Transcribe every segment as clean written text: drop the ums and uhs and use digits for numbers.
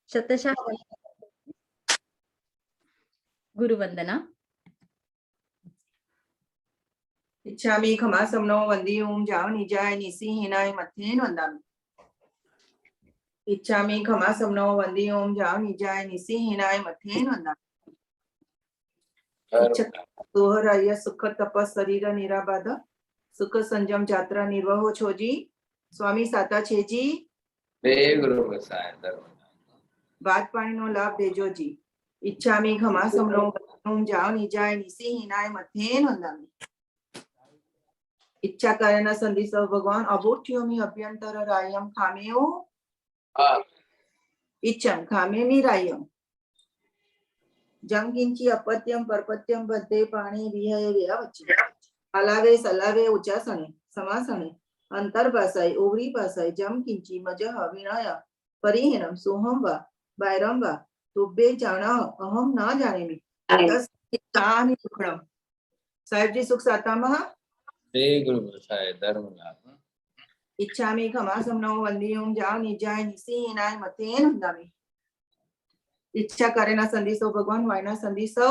शतशः गुरुवंदना। इच्छामि खमासमनो वंदी ओम जाओ निजाय निसिहिनाय मथेन वंदामि। इच्छामि खमासमनो वंदी ओम जाओ निजाय निसिहिनाय मथेन वंदामि। दोहराय सुख तपस शरीर निराबाध सुख संयम यात्रा निर्वहो छोजी स्वामी साता छेजी बात पाणी नो लाभ देजो जी। इच्छामि खमासमनो ओम जाओ निजाय निसिहिनाय मथेन वंदामि। इच्छा कारण संदेश भगवान अबोध्योमि अभ्यंतर रायम खामेओ इच्छम खामेमि रायम जंगिंची अपत्यम परपत्यम बद्धे पाणी विहय व्यावच्ची हलावे सलावे उच्चासने समासने अंतर्भासाई ओवरी भासाई जम किंची मजह विनय परिहीनम सोहम वा बैरम वा तुब्बे जाना अहम ना जाने मी तस्तानि सुखम। साहिब जी सुख साता महा इच्छामि खमासमनो वंदी ओम जाओ निजाय निसिहिनाय मथेन वंदामि। इच्छा करेना संदेशो भगवान वायना संदेशो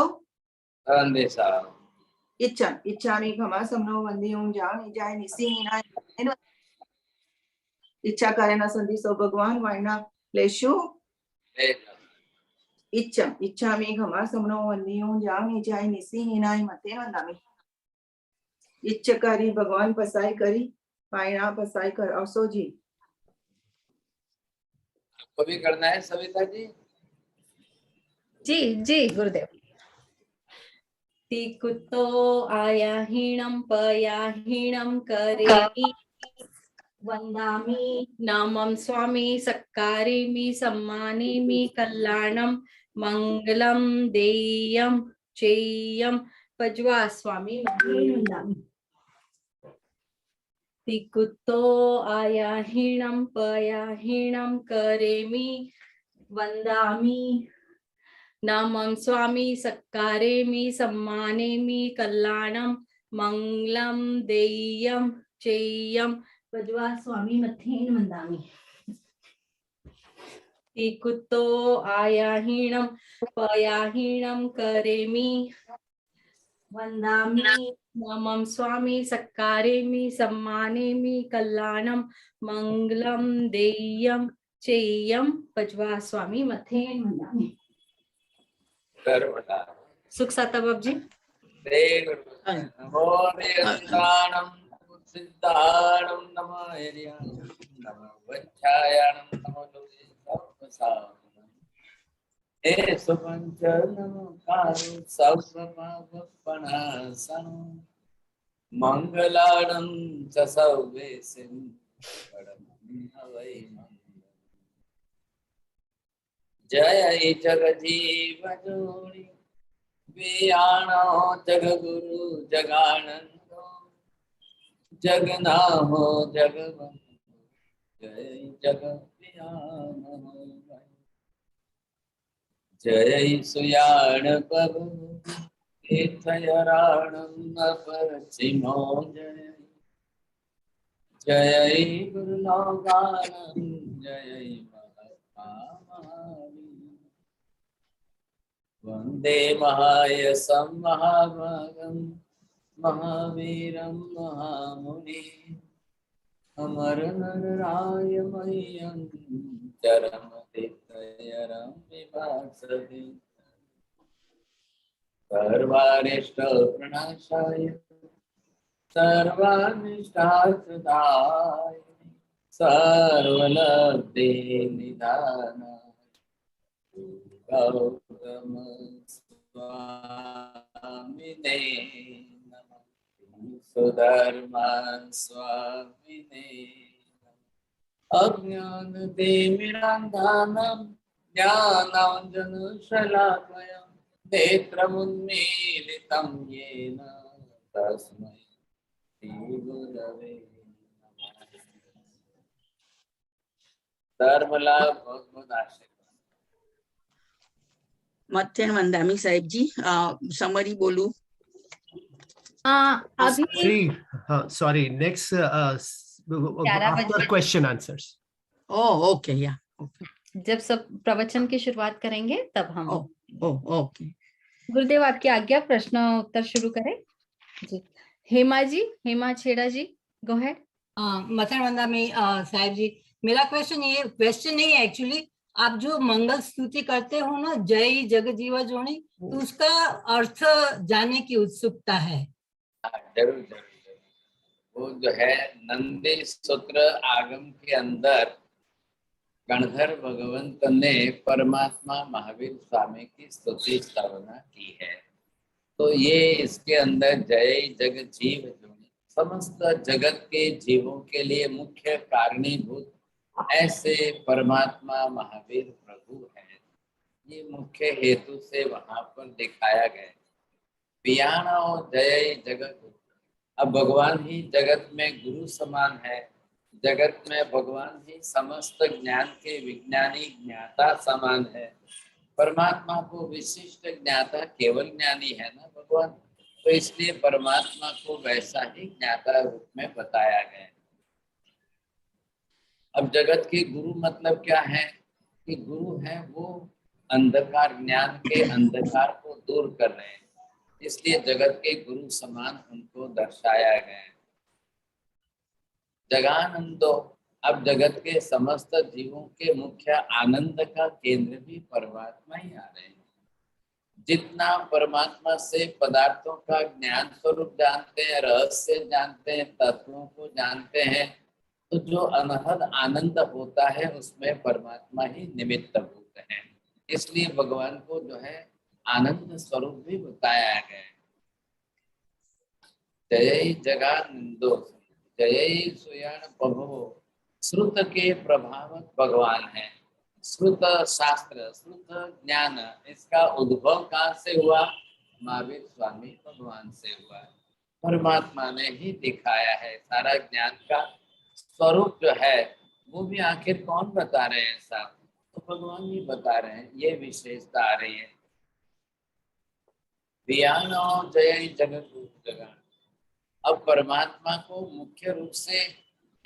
इच्छा इच्छामि खमासमनो वंदी ओम जाओ निजाय निसिहिनाय मथेन इच्छा करेना संदेशो भगवान वायना लेशु इच्छा इच्छामि खमासमनो वंदी ओम जाओ निजाय निसिहिनाय मथेन वंदामि। इच्छा करी भगवान पसाई करी पायना पसाई कर असो जी। आपको भी करना है सविता जी? जी जी गुरुदेव। तिकुतो आया हीणम पया हीणम करेमि वंदामि नामं स्वामी सक्कारेमि सम्मानेमि कल्याणं मंगलम देयं चेयं पज्वा स्वामी वंदामि। तिकुतो आया हीणम पया हीणम करेमि वंदामि नामं स्वामी सक्कारेमि सम्मानेमि कल्याणं मंगलम देयं चेयं पज्वा स्वामी मथेन वंदामि। तिकुतो आया हीणम पया हीणम करेमि वंदामि नामं स्वामी सक्कारेमि सम्मानेमि कल्याणं मंगलम देयं चेयं पज्वा स्वामी मथेन वंदामि। सुख साता बाब जी। नमो देवताणं सिद्धाणं नमो हरियाणं नमो वच्छायाणं नमो लोकेशावसानं हे सुपंचनं कारो सर्वपापपणासनं मंगलाणं च सर्वेसिं वै जय जगजीव जोनि वियाणो जगगुरु जगानंदो जगनाहो जगवंदो जय जगवियानो जय सुयाण प्रभु तीर्थयराणं अपरचिमो जय जय गुरुलोकानं जय वंदे महायसं महाभागं महावीरं महामुनि अमर नरराय मह्यं चरमतीर्थयरं विभासते सर्वारिष्ट प्रणाशाय सर्वानिष्टार्थदाय सर्वलब्धे निधानाय गौतम स्वामिने नमः सुधर्मा स्वामिने अज्ञानतिमिरान्धानां ज्ञानाञ्जनशलाकया नेत्रमुन्मीलितं येन तस्मै श्रीगुरवे नमः। धर्मलाभ भगवद आशीर्वाद। मथेन वंदामी साहिब जी समरी बोलू। अभी sorry, next after question answers. Oh, okay, yeah, okay. जब सब प्रवचन की शुरुआत करेंगे तब हम ओ ओके। गुरुदेव आपकी आज्ञा प्रश्न उत्तर शुरू करें जी। हेमा जी, हेमा छेड़ा जी, गो अहेड। मथन वंदा में साहिब जी, मेरा क्वेश्चन नहीं है एक्चुअली। आप जो मंगल स्तुति करते हो ना, जय जग जीवा जोनी, तो उसका अर्थ जानने की उत्सुकता है। जरूर जरूर जरूर। वो जो है नंदी सूत्र आगम के अंदर गणधर भगवंत ने परमात्मा महावीर स्वामी की स्तुति स्तवना की है। तो ये इसके अंदर जय जग जीव जोनि, समस्त जगत के जीवों के लिए मुख्य कारणीभूत ऐसे परमात्मा महावीर प्रभु है, ये मुख्य हेतु से वहां पर दिखाया गया। पियाणो जय जगत, अब भगवान ही जगत में गुरु समान है, जगत में भगवान ही समस्त ज्ञान के विज्ञानी ज्ञाता समान है। परमात्मा को विशिष्ट ज्ञाता केवल ज्ञानी है ना भगवान, तो इसलिए परमात्मा को वैसा ही ज्ञाता रूप में बताया गया। अब जगत के गुरु मतलब क्या है कि गुरु है वो अंधकार, ज्ञान के अंधकार को दूर कर रहे हैं, इसलिए जगत के गुरु समान उनको दर्शाया गया है। जगानंदो, अब जगत के समस्त जीवों के मुख्य आनंद का केंद्र भी परमात्मा ही आ रहे हैं। जितना परमात्मा से पदार्थों का ज्ञान स्वरूप जानते हैं, रहस्य जानते हैं, तत्वों को जानते हैं, तो जो अनहद आनंद होता है उसमें परमात्मा ही निमित्त भूत है। इसलिए भगवान को जो है आनंद स्वरूप भी बताया गया है। जय जगानंदो, जय सुयण प्रभु, श्रुत के प्रभावक भगवान है। श्रुत शास्त्र, श्रुत ज्ञान, इसका उद्भव कहाँ से हुआ? महावीर स्वामी भगवान से हुआ। परमात्मा ने ही दिखाया है सारा ज्ञान का स्वरूप जो है, वो भी आखिर कौन बता रहे हैं साहब? तो भगवान ही बता रहे हैं, ये विशेषता आ रही है। पियानो जय जगत जगह, अब परमात्मा को मुख्य रूप से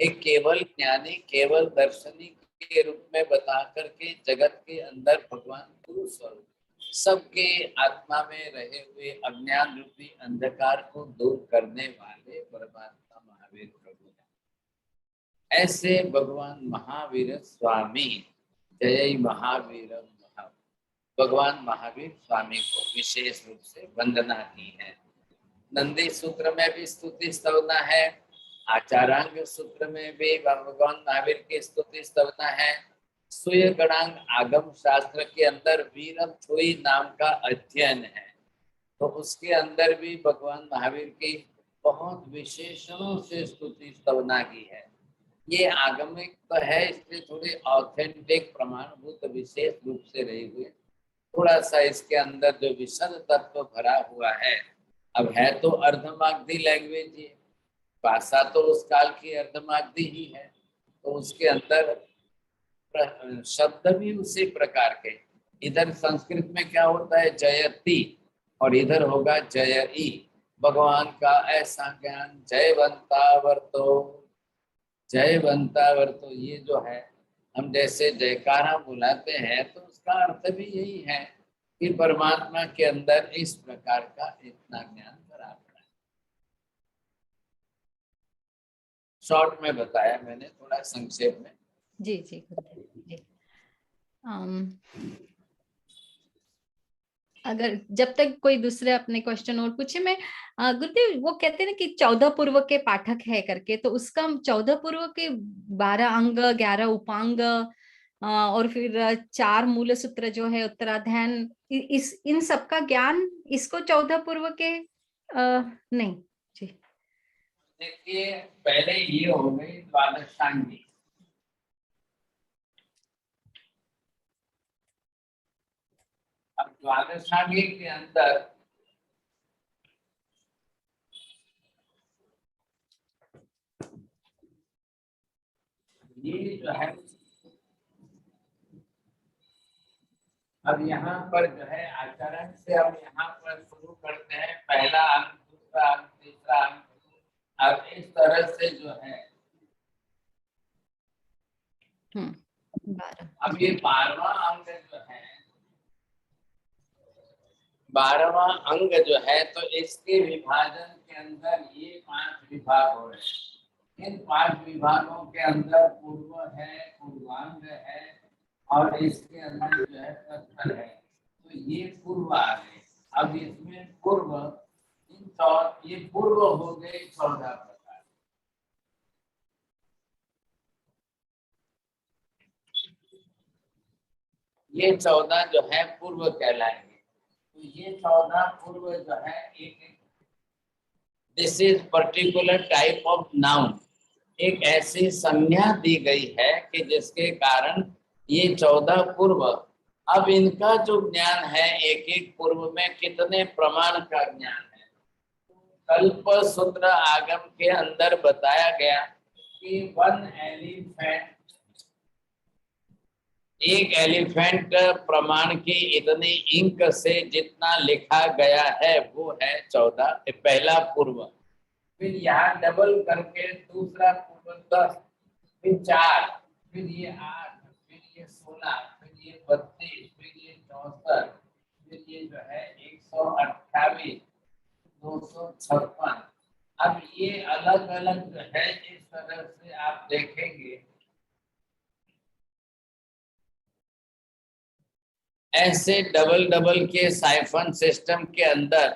एक केवल ज्ञानी, केवल दर्शनी के रूप में बता करके जगत के अंदर भगवान गुरु स्वरूप सबके आत्मा में रहे हुए अज्ञान रूपी अंधकार को दूर करने वाले परमात्मा महावीर प्रभु है। ऐसे भगवान महावीर स्वामी, जय महावीर, भगवान महावीर स्वामी को विशेष रूप से वंदना की है। नंदी सूत्र में भी स्तुति स्तवना है, आचारांग सूत्र में भी भगवान महावीर की स्तुति स्तवना है। सूर्य गणांग आगम शास्त्र के अंदर वीरम छुई नाम का अध्ययन है, तो उसके अंदर भी भगवान महावीर की बहुत विशेषणों से स्तुति स्तवना की है। ये आगमिक तो है, इसलिए थोड़े ऑथेंटिक प्रमाणभूत विशेष रूप से रहे हुए, थोड़ा सा इसके अंदर जो विशद तत्व भरा हुआ है। अब है तो अर्धमागधी लैंग्वेज ही, भाषा तो उस काल की अर्धमागधी ही है, तो उसके अंदर शब्द भी उसी प्रकार के। इधर संस्कृत में क्या होता है? जयति, और इधर होगा जयई। भगवान का ऐसा ज्ञान, जयवंता वर्तो, जयवंता वर्तो, ये जो है हम जैसे जयकारा बुलाते हैं, तो उसका अर्थ भी यही है कि परमात्मा के अंदर इस प्रकार का इतना ज्ञान भरा पड़ा है। शॉर्ट में बताया मैंने, थोड़ा संक्षेप में। जी जी गुरुदेव जी। अगर जब तक कोई दूसरे अपने क्वेश्चन और पूछे, मैं गुरुदेव वो कहते हैं ना कि 14 पूर्व के पाठक है करके, तो उसका 14 पूर्व के 12 अंग, 11 उपांग और फिर 4 मूल सूत्र जो है उत्तराध्यान, इस इन सब का ज्ञान इसको 14 पूर्व के नहीं जी। देखिए पहले ये हो गई द्वादशांगी, अब द्वादशांगी के अंदर ये जो है, अब यहाँ पर जो है आचरण से अब यहाँ पर शुरू करते हैं, पहला अंक, दूसरा अंक, तीसरा अंक, अब इस तरह से जो है 12 अब ये 12वां अंग जो है, 12वां अंग जो है, तो इसके विभाजन के अंदर ये 5 विभाग हो रहे हैं। इन 5 विभागों के अंदर पूर्व है, पूर्वांग है, और इसके अंदर जो है तत्पर है। तो ये पूर्व आ गए। अब इसमें पूर्व, ये पूर्व हो गए 14 प्रकार। ये 14 जो है पूर्व कहलाएंगे। तो ये 14 पूर्व जो है, एक this is particular type of noun, एक ऐसी संज्ञा दी गई है कि जिसके कारण ये 14 पूर्व। अब इनका जो ज्ञान है, एक एक पूर्व में कितने प्रमाण का ज्ञान है। कल्प सूत्र आगम के अंदर बताया गया कि एक एलिफेंट प्रमाण की इतनी इंक से जितना लिखा गया है वो है 14, पहला पूर्व। फिर यहाँ डबल करके दूसरा पूर्व 10, फिर 4, फिर ये 8, फिर ये 16, फिर ये 32, फिर ये 64, फिर ये जो है 128, 256। अब ये अलग अलग जो है, इस तरह से आप देखेंगे, ऐसे डबल डबल के साइफन सिस्टम के अंदर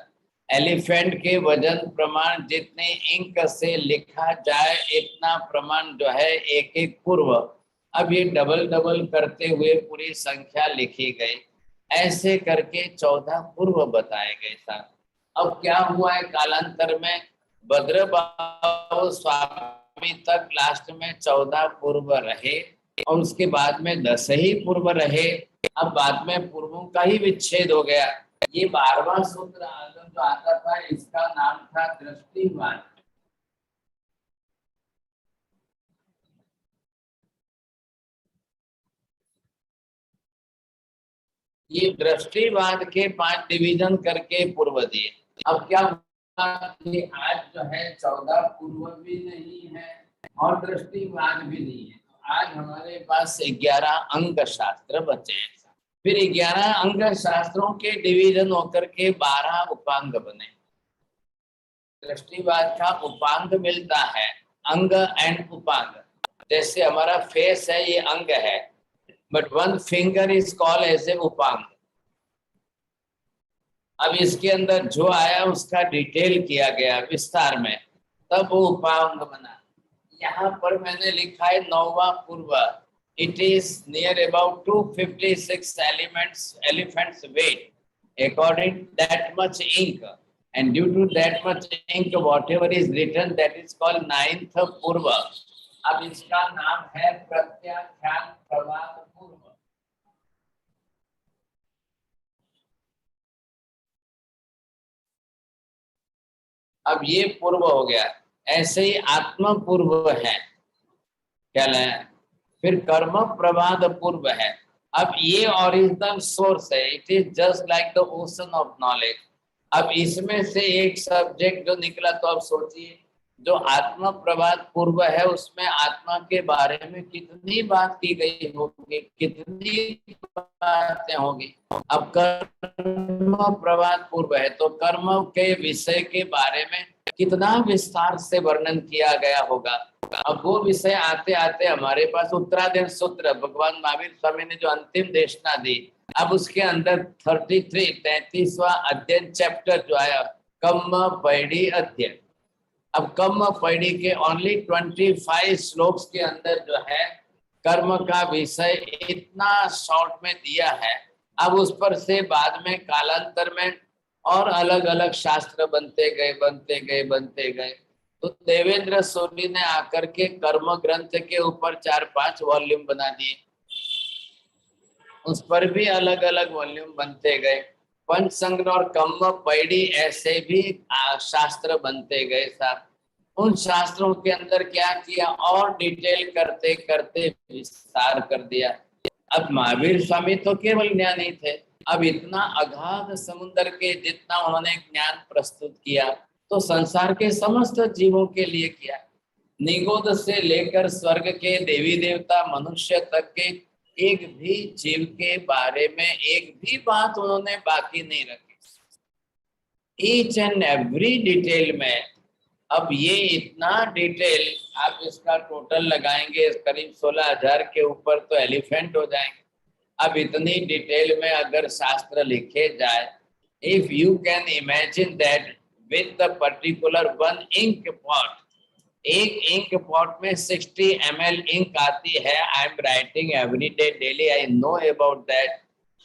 एलिफेंट के वजन प्रमाण जितने इंक से लिखा जाए इतना प्रमाण जो है एक एक पूर्व। अब ये डबल डबल करते हुए पूरी संख्या लिखी गई, ऐसे करके 14 पूर्व बताए गए था। अब क्या हुआ है, कालांतर में भद्रबाहु स्वामी तक लास्ट में 14 पूर्व रहे, और उसके बाद में 10 ही पूर्व रहे। अब बाद में पूर्वों का ही विच्छेद हो गया। ये 12वां सूत्र आगम जो आता था, इसका नाम था दृष्टिवाद। ये दृष्टिवाद के 5 डिवीजन करके पूर्व दिए। अब क्या हुआ कि आज जो है 14 पूर्व भी नहीं है और दृष्टिवाद भी नहीं है। तो आज हमारे पास 11 अंग शास्त्र बचे हैं। फिर 11 अंग शास्त्रों के डिवीजन होकर के 12 उपांग बने। दृष्टिवाद का उपांग मिलता है, अंग एंड उपांग। जैसे हमारा फेस है, ये अंग है, but 1 finger is called as a उपांग। अब इसके अंदर जो आया उसका डिटेल किया गया विस्तार में, तब वो उपांग बना। यहाँ पर मैंने लिखा है 9वां पूर्व। It is near about 256 elephants weight, according that much ink, and due to that much ink, whatever is written, that is called 9th purva. अब इसका नाम है प्रत्याख्यान प्रवाद पूर्व। अब ये पूर्व हो गया। ऐसे ही आत्म पूर्व है, क्या है? फिर कर्म प्रवाद पूर्व है। अब ये ओरिजिनल सोर्स है, it is just like the ocean of knowledge. अब इसमें से एक सब्जेक्ट जो निकला, तो अब सोचिए, जो आत्म प्रवाद पूर्व है उसमें आत्मा के बारे में कितनी बात की गई होगी, कितनी बातें होगी। अब कर्म प्रवाद पूर्व है, तो कर्म के विषय के बारे में कितना विस्तार से वर्णन किया गया होगा। अब वो विषय आते आते हमारे पास उत्तराधीन सूत्र, भगवान महावीर स्वामी ने जो अंतिम देशना दी, अब उसके अंदर 33वां अध्ययन चैप्टर जो आया, कम्म पैडी अध्ययन। अब कम्म पैडी के ओनली 25 श्लोक्स के अंदर जो है कर्म का विषय इतना शॉर्ट में दिया है। अब उस पर से बाद में कालांतर में और अलग अलग शास्त्र बनते गए। तो देवेंद्र सोनी ने आकर के कर्म ग्रंथ के ऊपर 4-5 वॉल्यूम बना दिए, उस पर भी अलग अलग वॉल्यूम बनते गए। पंचसंग्रह और कम्म पैडी ऐसे भी शास्त्र बनते गए। साहब, उन शास्त्रों के अंदर क्या किया, और डिटेल करते करते विस्तार कर दिया। अब महावीर स्वामी तो केवल ज्ञानी थे, अब इतना अगाध समुद्र के जितना उन्होंने ज्ञान प्रस्तुत किया, तो संसार के समस्त जीवों के लिए किया। निगोद से लेकर स्वर्ग के देवी देवता मनुष्य तक के एक भी जीव के बारे में एक भी बात उन्होंने बाकी नहीं रखी। ईच एंड एवरी डिटेल में। अब ये इतना डिटेल आप इसका टोटल लगाएंगे करीब 16,000 के ऊपर तो एलिफेंट हो जाएंगे। अब इतनी डिटेल में अगर शास्त्र लिखे जाए, if you can imagine that with the particular one ink pot, एक इंक पॉट में 60 ml इंक आती है। I am writing every day daily, I know about that.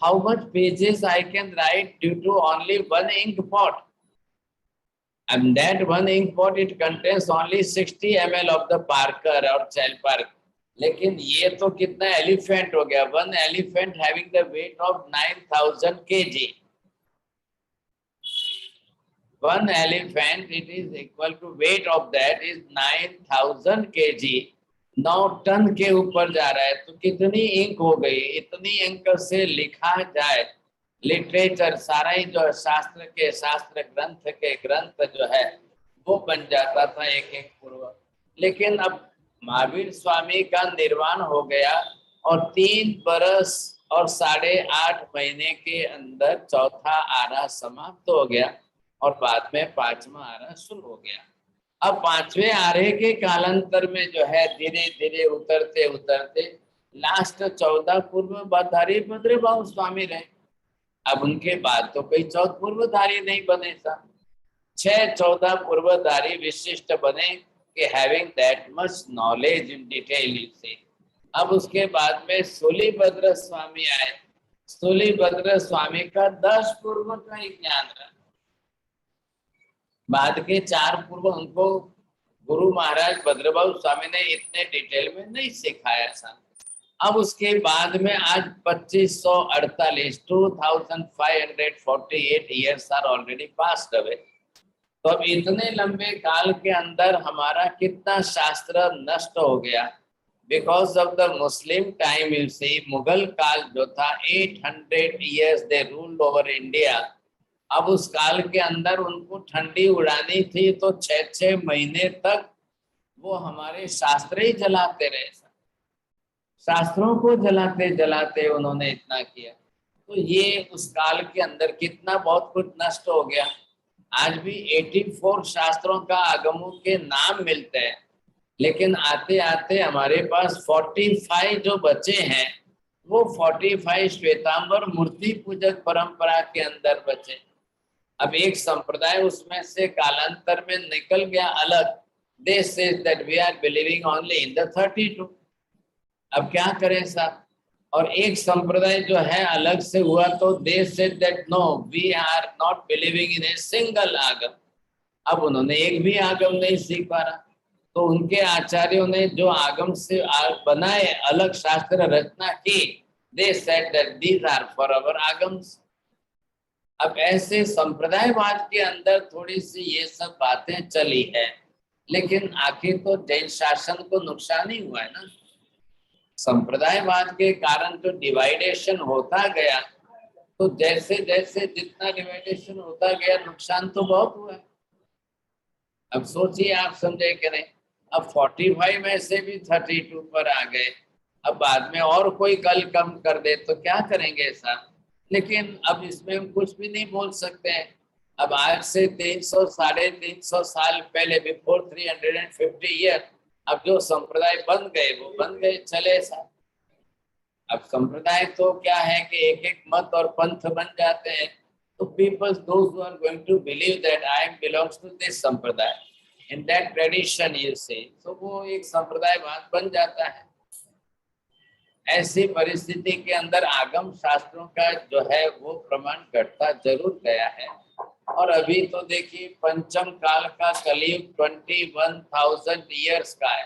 How much pages I can write due to only one ink pot, and that one ink pot it contains only 60 ml of the Parker or Chalpark। लेकिन ये तो कितना elephant हो गया, one elephant having the weight of 9,000 kg। One elephant it is equal to weight of that is 9,000 kg। 9 ton के ऊपर जा रहा है तो कितनी इंक हो गई। इतनी इंक से लिखा जाए लिटरेचर, सारा ही जो शास्त्र के शास्त्र ग्रंथ के ग्रंथ जो है वो बन जाता था एक एक पूर्व। लेकिन अब महावीर स्वामी का निर्वाण हो गया और 3 बरस और 8.5 महीने के अंदर चौथा आरा समाप्त हो गया और बाद में 5वां आरा शुरू हो गया। अब 5वें आरे के कालांतर में जो है धीरे धीरे उतरते उतरते लास्ट 14 पूर्वधारी भद्रभाव स्वामी रहे। अब उनके बाद तो कोई 14 पूर्वधारी नहीं बने था, 6 14 पूर्वधारी विशिष्ट बने कि having that much knowledge in detail you से। अब उसके बाद में सूलीभद्र स्वामी आए। सूलीभद्र स्वामी का 10 पूर्व का ही ज्ञान रहा। बाद के 4 पूर्व उनको गुरु महाराज भद्रभाव स्वामी ने इतने डिटेल में नहीं सिखाया था। अब उसके बाद में आज 2548 2548 years are already passed away. तो अब इतने लंबे काल के अंदर हमारा कितना शास्त्र नष्ट हो गया because of the Muslim time. You see Mughal काल जो था 800 years they ruled over India. अब उस काल के अंदर उनको ठंडी उड़ानी थी तो 6-6 महीने तक वो हमारे शास्त्र ही जलाते रहे। शास्त्रों को जलाते जलाते उन्होंने इतना किया। तो ये उस काल के अंदर कितना बहुत कुछ नष्ट हो गया। आज भी 84 शास्त्रों का आगमों के नाम मिलते हैं, लेकिन आते आते हमारे पास 45 जो बचे हैं वो 45 श्वेतांबर मूर्ति पूजक परंपरा के अंदर बचे। अब एक संप्रदाय उसमें से कालांतर में निकल गया अलग। They say that we are believing only in the 32। अब क्या करें साहब। और एक संप्रदाय जो है अलग से हुआ तो they said that no we are not believing in a single आगम। अब उन्होंने एक भी आगम नहीं सीख पा रहा तो उनके आचार्यों ने जो आगम से बनाए अलग शास्त्र रचना की, they said that these are for our आगम्स। अब ऐसे संप्रदायवाद के अंदर थोड़ी सी ये सब बातें चली है, लेकिन आखिर तो जैन शासन को नुकसान ही हुआ है ना। संप्रदायवाद के कारण जो डिवाइडेशन होता गया तो जैसे जैसे जितना डिवाइडेशन होता गया नुकसान तो बहुत हुआ। अब सोचिए आप समझे कि नहीं। अब 45 में से भी 32 पर आ गए। अब बाद में और कोई कल कम कर दे तो क्या करेंगे ऐसा। लेकिन अब इसमें हम कुछ भी नहीं बोल सकते हैं। अब आज से 300 350 साल पहले बिफोर 350 ईयर अब जो संप्रदाय बन गए वो बन गए चले साहब। अब संप्रदाय तो क्या है कि एक एक मत और पंथ बन जाते हैं तो peoples those who are going to believe that I belongs to this sampradaya in that tradition you say, तो वो एक संप्रदायवाद बन जाता है। ऐसी परिस्थिति के अंदर आगम शास्त्रों का जो है वो प्रमाण घटता जरूर गया है। और अभी तो देखिए पंचम काल का कलयुग 21,000 years का है,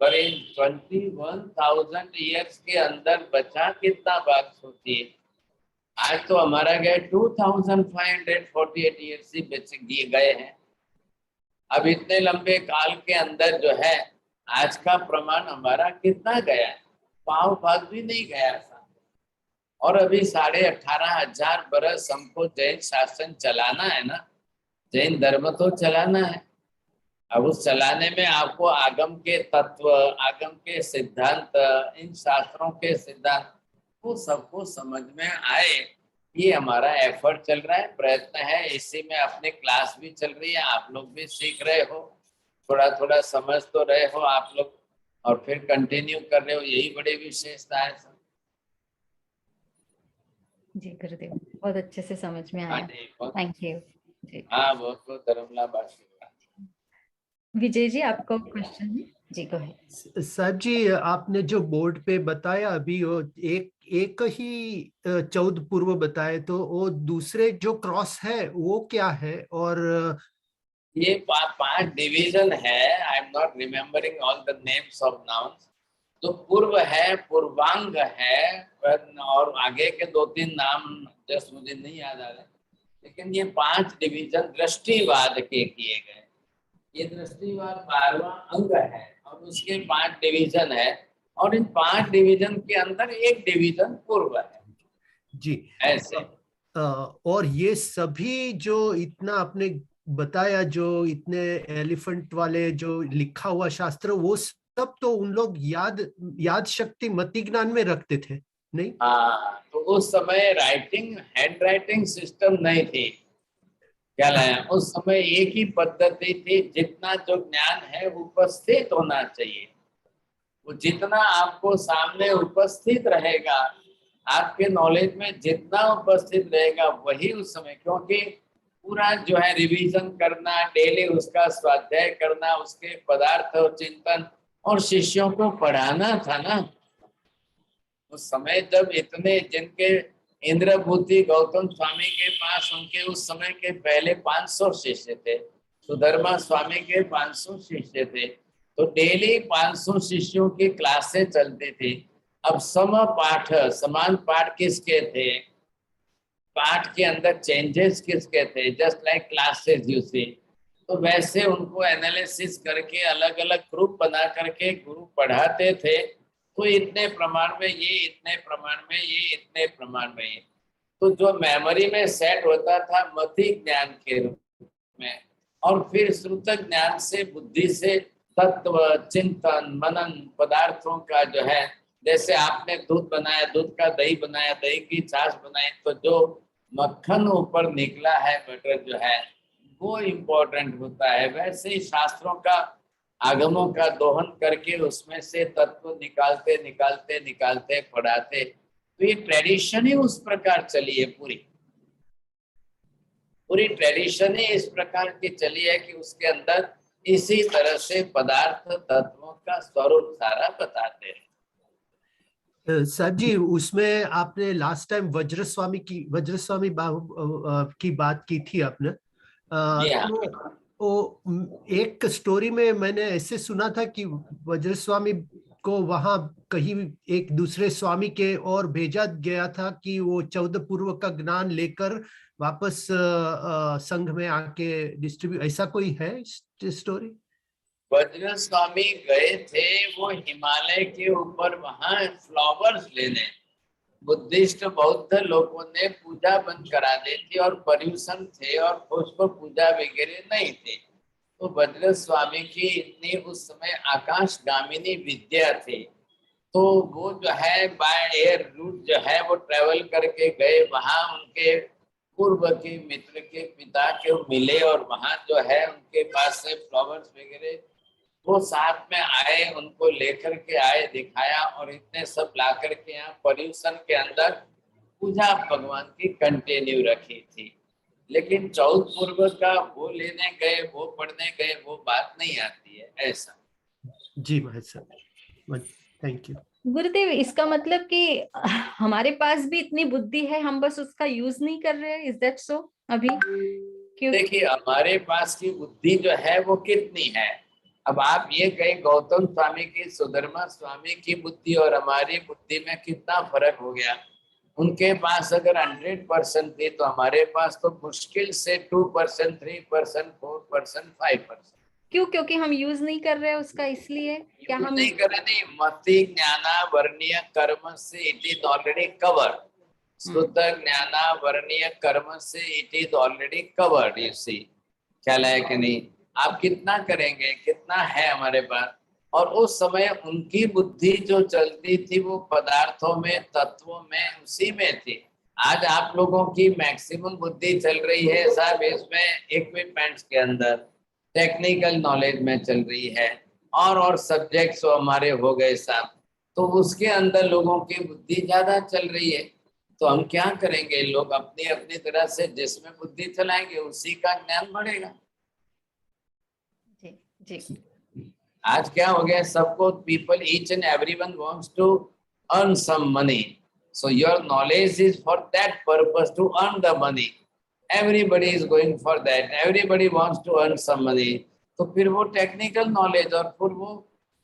पर इन 21,000 years के अंदर बचा कितना बात सोचिए। आज तो हमारा गए 2,548 years ही बच गए हैं। अब इतने लंबे काल के अंदर जो है आज का प्रमाण हमारा कितना गया है, पाव भाग भी नहीं गया था। और अभी 18,500 बरस हमको जैन शासन चलाना है ना, जैन धर्म तो चलाना है। अब उस चलाने में आपको आगम के तत्व, आगम के सिद्धांत, इन शास्त्रों के सिद्धांत वो सबको समझ में आए, ये हमारा एफर्ट चल रहा है, प्रयत्न है। इसी में अपनी क्लास भी चल रही है, आप लोग भी सीख रहे हो, थोड़ा थोड़ा समझ तो रहे हो आप लोग, और फिर कंटिन्यू कर रहे हो, यही बड़ी विशेषता है सर। जी गुरुदेव, बहुत अच्छे से समझ में आया, थैंक यू जी। हाँ, बहुत बहुत धर्मलाभ आशीर्वाद। विजय जी, आपका क्वेश्चन है जी, गो अहेड। साहब जी, आपने जो बोर्ड पे बताया अभी, वो एक ही चौद पूर्व बताए, तो वो दूसरे जो क्रॉस है वो क्या है? और ये 5 डिवीजन है, I am not remembering all the names of nouns. तो पूर्व है, पूर्वांग है, और आगे के 2-3 नाम जस्ट मुझे नहीं याद आ रहे, लेकिन ये 5 डिवीजन दृष्टिवाद के किए गए। ये दृष्टिवाद 12वां अंग है और उसके 5 डिवीजन है, और इन 5 डिवीजन के अंदर एक डिवीजन पूर्व है जी ऐसे। और ये सभी जो इतना आपने बताया, जो इतने एलिफेंट वाले जो लिखा हुआ शास्त्र, वो सब तो उन लोग याद शक्ति मति ज्ञान में रखते थे, नहीं? हाँ, तो उस समय राइटिंग, हैंड राइटिंग सिस्टम नहीं थी, क्या लाया उस समय एक ही पद्धति थी, जितना जो ज्ञान है उपस्थित होना चाहिए, वो जितना आपको सामने उपस्थित रहेगा, आपके नॉलेज में जितना उपस्थित रहेगा वही उस समय, क्योंकि पूरा जो है रिवीजन करना, डेली उसका स्वाध्याय करना, उसके पदार्थ और चिंतन, और शिष्यों को पढ़ाना था ना। उस समय जब इतने, जिनके इंद्रभूति गौतम स्वामी के पास, उनके उस समय के पहले 500 शिष्य थे, सुधर्मा स्वामी के 500 शिष्य थे, तो डेली 500 शिष्यों की क्लासें चलती थी। अब सम पाठ, समान पाठ किसके थे, पाठ के अंदर चेंजेस किसके थे, just like classes you see. तो वैसे उनको एनालिसिस करके अलग अलग ग्रुप बना करके गुरु पढ़ाते थे। तो इतने प्रमाण में ये, इतने प्रमाण में ये, इतने प्रमाण में ये, तो जो मेमोरी में सेट होता था मति ज्ञान के रूप में, और फिर श्रुत ज्ञान से, बुद्धि से तत्व चिंतन मनन पदार्थों का जो है, जैसे आपने दूध बनाया, दूध का दही बनाया, दही की छाछ बनाई, तो जो मक्खन ऊपर निकला है, बटर जो है, वो इम्पोर्टेंट होता है। वैसे ही शास्त्रों का, आगमों का दोहन करके उसमें से तत्व निकालते निकालते निकालते पढ़ाते। तो ये ट्रेडिशन ही उस प्रकार चली है, पूरी ट्रेडिशन ही इस प्रकार की चली है कि उसके अंदर इसी तरह से पदार्थ तत्वों का स्वरूप सारा बताते हैं। सर जी, उसमें आपने लास्ट टाइम वज्रस्वामी की बात की थी आपने, तो एक स्टोरी में मैंने ऐसे सुना था कि वज्रस्वामी को वहां कहीं एक दूसरे स्वामी के और भेजा गया था कि वो 14 पूर्व का ज्ञान लेकर वापस संघ में आके डिस्ट्रीब्यूट, ऐसा कोई है स्टोरी? वज्र स्वामी गए थे वो हिमालय के ऊपर, वहां फ्लावर्स लेने। बुद्धिस्ट बौद्ध लोगों ने पूजा बंद करा दी थी, और पर्यूषण थे और पुष्प पूजा वगैरह नहीं थे। तो वज्र स्वामी की इतनी उस समय आकाशगामिनी विद्या थी, तो वो जो है बाय एयर रूट जो है वो ट्रेवल करके गए, वहां उनके पूर्व के मित्र के पिता के मिले, और वहां जो है उनके पास से फ्लावर्स वगैरह वो साथ में आए, उनको लेकर के आए, दिखाया, और इतने सब ला करके यहाँ पर्यूषण के अंदर पूजा भगवान की कंटिन्यू रखी थी। लेकिन 14 पूर्व का वो लेने गए, वो पढ़ने गए, वो बात नहीं आती है ऐसा। जी भाई साहब, थैंक यू। गुरुदेव, इसका मतलब कि हमारे पास भी इतनी बुद्धि है, हम बस उसका यूज नहीं कर रहे हैं, इज दैट सो? अभी देखिए, हमारे पास की बुद्धि जो है वो कितनी है। अब आप ये कहें गौतम स्वामी की, सुधर्मा स्वामी की बुद्धि और हमारी बुद्धि में कितना फर्क हो गया। उनके पास अगर 100% थी, तो हमारे पास तो मुश्किल से 2%, 3%, 4%, 5%। क्यों? क्योंकि हम यूज नहीं कर रहे हैं उसका, इसलिए? क्या हम नहीं कर रहे? नहीं, मति ज्ञाना वर्णीय कर्म से इट इज ऑलरेडी कवर्ड। श्रुत ज्ञाना वर्णीय कर्म से it is already covered, you see. ख्याल है कि नहीं? आप कितना करेंगे, कितना है हमारे पास। और उस समय उनकी बुद्धि जो चलती थी वो पदार्थों में, तत्वों में, उसी में थी। आज आप लोगों की मैक्सिमम बुद्धि चल रही है साहब इसमें इक्विपमेंट्स के अंदर, टेक्निकल नॉलेज में चल रही है, और सब्जेक्ट्स हमारे हो गए साहब, तो उसके अंदर लोगों की बुद्धि ज्यादा चल रही है। तो हम क्या करेंगे, लोग अपनी अपनी तरह से जिसमें बुद्धि चलाएंगे उसी का ज्ञान बढ़ेगा। जी जी। आज क्या हो गया, सबको people, each and everyone wants to earn some money, so your knowledge is for that purpose, to earn the money. Everybody is going for that, everybody wants to earn some money. तो फिर वो technical knowledge और फिर वो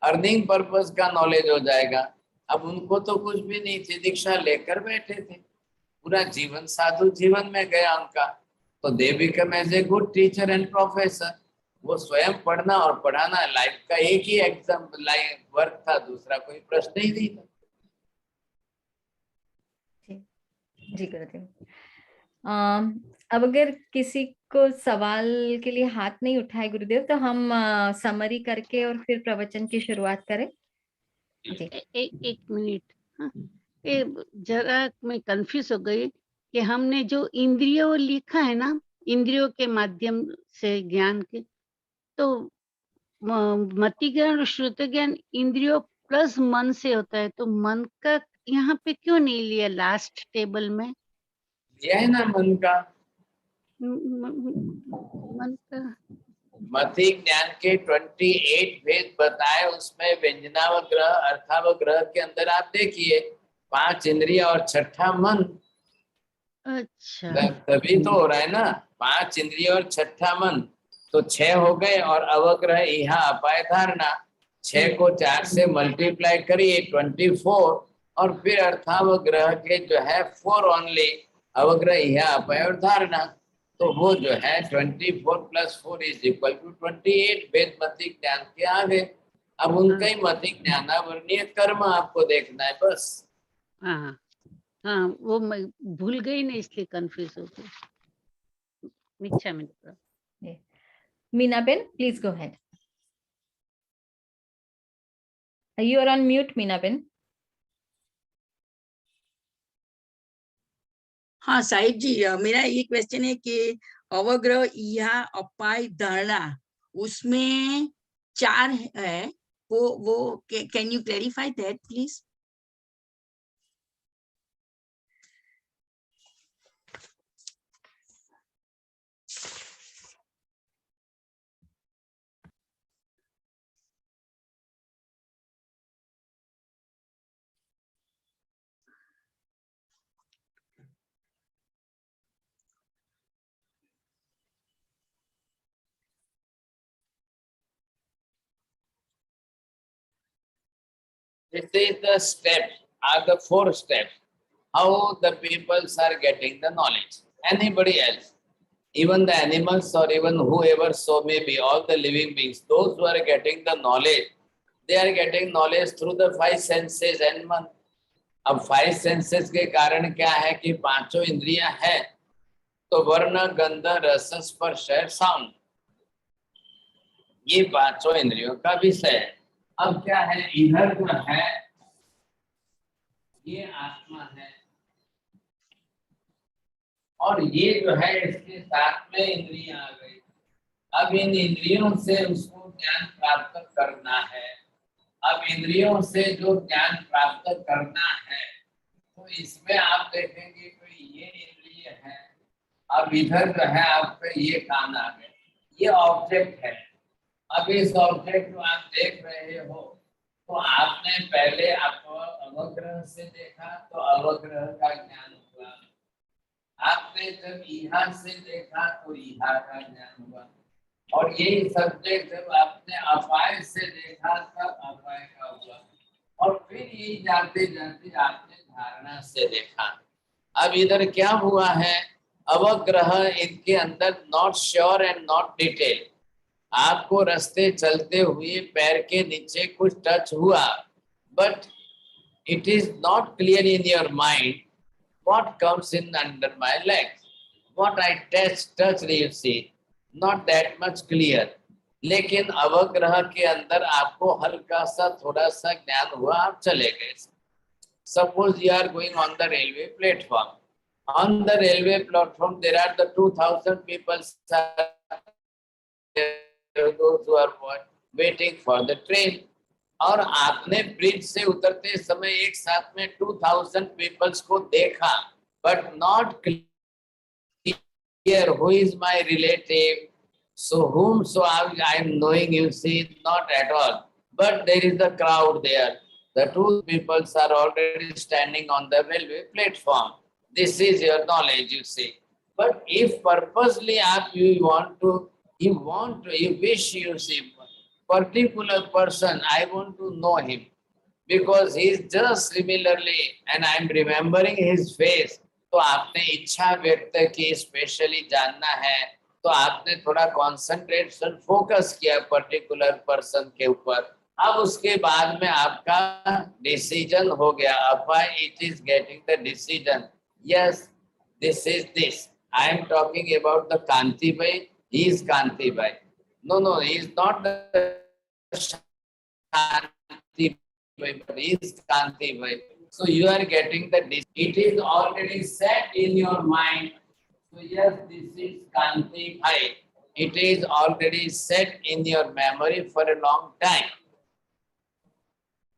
earning purpose का knowledge हो जाएगा। अब उनको तो कुछ भी नहीं थी, दीक्षा लेकर बैठे थे, पूरा जीवन साधु जीवन में गया उनका। तो they become as a good teacher and professor. वो स्वयं पढ़ना और पढ़ाना लाइफ का एक ही एग्जाम लाइफ वर्क था, दूसरा कोई प्रश्न ही नहीं था। जी गुरुदेव। अब अगर किसी को सवाल के लिए हाथ नहीं उठाए गुरुदेव, तो हम समरी करके और फिर प्रवचन की शुरुआत करें। जी। एक मिनट। हाँ, ये जरा मैं कंफ्यूज हो गई कि हमने जो इंद्रियों लिखा है ना, इंद्रियों के माध्यम से ज्ञान के, तो मति ज्ञान और श्रुति ज्ञान इंद्रियों प्लस मन से होता है, तो मन का यहाँ पे क्यों नहीं लिया लास्ट टेबल में? यह है ना मन का, मन का मति ज्ञान के 28 भेद बताए, उसमें व्यंजनावग्रह अर्थावग्रह के अंदर आप देखिए 5 इंद्रिय और 6ठा मन। अच्छा, तभी तो हो रहा है ना, 5 इंद्रिय और 6ठा मन, तो 6 हो गए, और अवग्रह यहाँ अपाय धारणा, 6 को 4 से मल्टीप्लाई करिए 24, और फिर अर्थावग्रह के जो है 4 ओनली, अवग्रह यहाँ अपाय और धारणा, तो वो जो है 24 + 4 = 28 भेद मति ज्ञान के आगे। अब उनका ही मति ज्ञानावरणीय कर्म आपको देखना है बस। हाँ हाँ, वो मैं भूल गई ना, इसलिए कंफ्यूज हो गई। मिच्छा मित्र। Meena ben, please go ahead. You are on mute, Meena ben. हाँ साहिब जी, मेरा ये क्वेश्चन है कि अवग्रह या अपाय धारणा, उसमें 4 है, वो can you clarify that please? This is the steps, are the 4 steps, how the peoples are getting the knowledge. Anybody else, even the animals or even whoever so may be, all the living beings, those who are getting the knowledge, they are getting knowledge through the 5 senses and मन। अब 5 senses के कारण क्या है कि 5 इंद्रियां हैं, तो वर्ण गंध रस स्पर्श साउंड, ये 5 इंद्रियों का विषय है। अब क्या है, इधर जो है ये आत्मा है, और ये जो है इसके साथ में इंद्रियां आ गई। अब इन इंद्रियों से उसको ज्ञान प्राप्त करना है। अब इंद्रियों से जो ज्ञान प्राप्त करना है, तो इसमें आप देखेंगे कि ये इंद्रिय है, अब इधर जो है आपके ये कान आ गए, ये ऑब्जेक्ट है। अब इस ऑब्जेक्ट को आप देख रहे हो, तो आपने पहले आपको अवग्रह से देखा, तो अवग्रह का ज्ञान हुआ। आपने जब यहाँ से देखा तो यहाँ का ज्ञान हुआ, और यही सब्जेक्ट जब आपने अपाय से देखा तब अपाय का हुआ, और फिर यही जाते जाते आपने धारणा से देखा। अब इधर क्या हुआ है, अवग्रह इनके अंदर not sure and not detail. आपको रास्ते चलते हुए पैर के नीचे कुछ टच हुआ, but it is not clear in your mind what comes in under my legs, what I touch you see, not that much clear. लेकिन अवग्रह के अंदर आपको हल्का सा थोड़ा सा ज्ञान हुआ, आप चले गए। Suppose you are going on the railway platform. On the railway platform, there are the 2,000 people, those who are waiting for the train. और आपने ब्रिज से उतरते समय एक साथ में 2,000 पीपल्स को देखा, but not clear who is my relative, so whom so I am knowing, you see, not at all. But there is the crowd there. The two peoples are already standing on the railway platform. This is your knowledge, you see. But if purposely you wish, you see, particular person, I want to know him because he is just similarly and I am remembering his face. तो आपने इच्छा व्यक्त की specially जानना है, तो आपने थोड़ा कंसंट्रेशन फोकस किया पर्टिकुलर पर्सन के ऊपर। अब उसके बाद में आपका डिसीजन हो गया, अपाय it is getting the decision, yes this is this. I am talking about the Kanti bhai, he is कांति भाई, no, he is not the Shanti Bhai, but he is Kanti Bhai. So you are getting the, it is already set in your mind. So yes, this is Kanti Bhai. It is already set in your memory for a long time.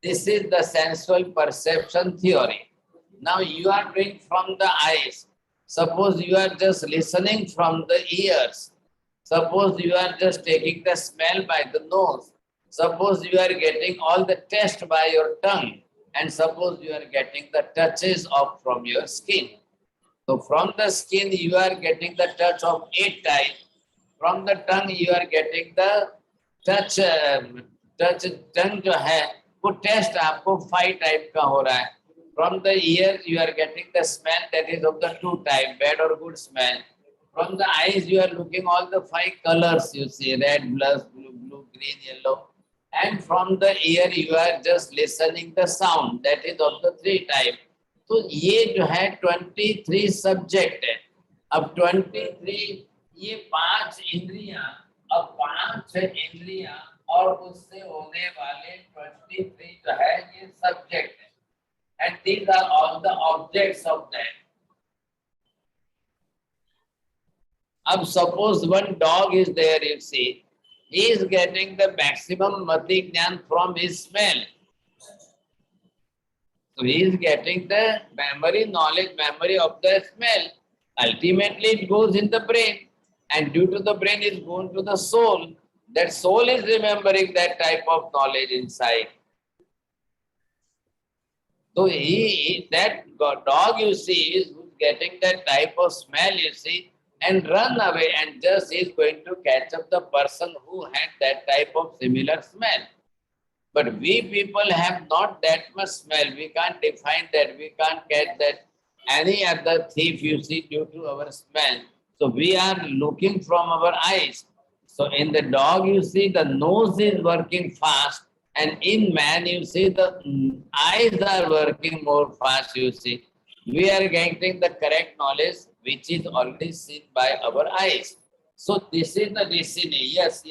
This is the sensual perception theory. Now you are doing from the eyes. Suppose you are just listening from the ears. Suppose you are just taking the smell by the nose. Suppose you are getting all the taste by your tongue. And suppose you are getting the touches of from your skin. So from the skin you are getting the touch of 8 types. From the tongue you are getting the touch tongue जो है वो test आपको 5 type का हो रहा है. From the ear you are getting the smell that is of the 2 type, bad or good smell. From the eyes you are looking all the 5 colors, you see, red, blue, green, yellow. And from the ear you are just listening the sound that is of the 3 type. तो ये जो है 23 subject है. अब 23 ये 5 इंद्रियां, अब 5 इंद्रियां और उससे होने वाले 23 जो है ये सब्जेक्ट है. And these are all the objects of that. अब suppose one dog is there, you see, he is getting the maximum mati jnana from his smell. So he is getting the memory, knowledge, memory of the smell. Ultimately it goes in the brain, and due to the brain is going to the soul. That soul is remembering that type of knowledge inside. So that dog you see is getting that type of smell, you see, and run away, and just is going to catch up the person who had that type of similar smell. But we people have not that much smell. We can't define that. We can't catch that any other thief, you see, due to our smell. So we are looking from our eyes. So in the dog, you see, the nose is working fast. And in man, you see, the eyes are working more fast, you see. We are getting the correct knowledge, which is already seen by our eyes. So this is the destiny. Yes.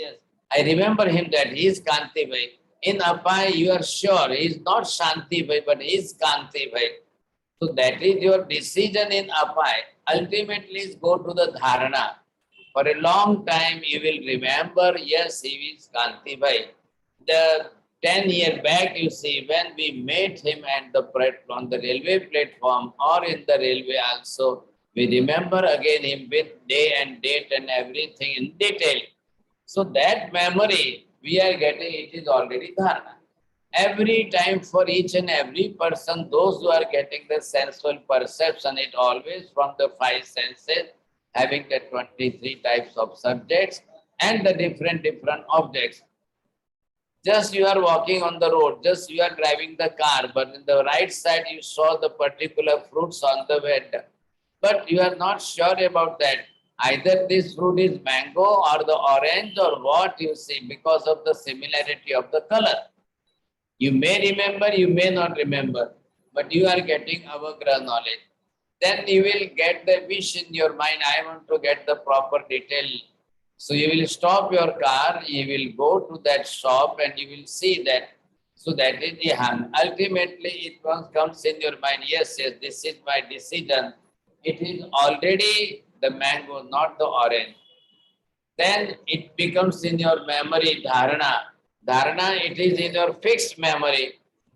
I remember him that he is Kanti Bhai. In Apai, you are sure he is not Shanti Bhai, but he is Kanti Bhai. So that is your decision in Apai. Ultimately, is go to the Dharana. For a long time, you will remember, yes, he is Kanti Bhai. The 10 years back, you see, when we met him on the railway platform or in the railway also, we remember again him with day and date and everything in detail. So that memory we are getting, it is already dharana. Every time for each and every person, those who are getting the sensual perception, it always from the 5 senses, having the 23 types of subjects and the different objects. Just you are walking on the road, just you are driving the car, but in the right side you saw the particular fruits on the bed. But you are not sure about that. Either this fruit is mango or the orange or what, you see, because of the similarity of the color. You may remember, you may not remember, but you are getting avagra knowledge. Then you will get the wish in your mind, I want to get the proper detail So you will stop your car, you will go to that shop and you will see that. So that is the hand. Ultimately, it once comes in your mind, yes, this is my decision. It is already the mango, not the orange. Then it becomes in your memory, dharana. Dharana, it is in your fixed memory.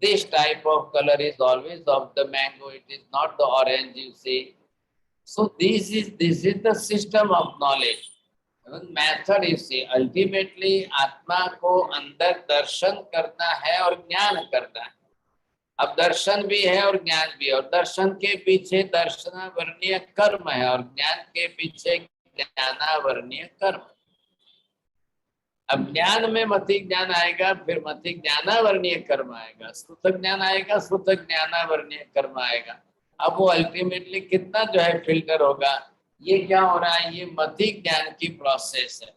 This type of color is always of the mango, it is not the orange, you see. So this is the system of knowledge. Method you see. Ultimately, आत्मा को अंदर दर्शन करना है और ज्ञान करना है. अब दर्शन भी है और ज्ञान भी है, और दर्शन के पीछे दर्शनावरणीय कर्म है और ज्ञान के पीछे ज्ञानावरणीय कर्म. अब ज्ञान में मति ज्ञान आएगा, फिर मति ज्ञानावरणीय कर्म आएगा, श्रुत ज्ञान आएगा, श्रुत ज्ञानावरणीय कर्म आएगा. अब वो अल्टीमेटली कितना जो है फिल्टर होगा, ये क्या हो रहा है, ये मति ज्ञान की प्रोसेस है.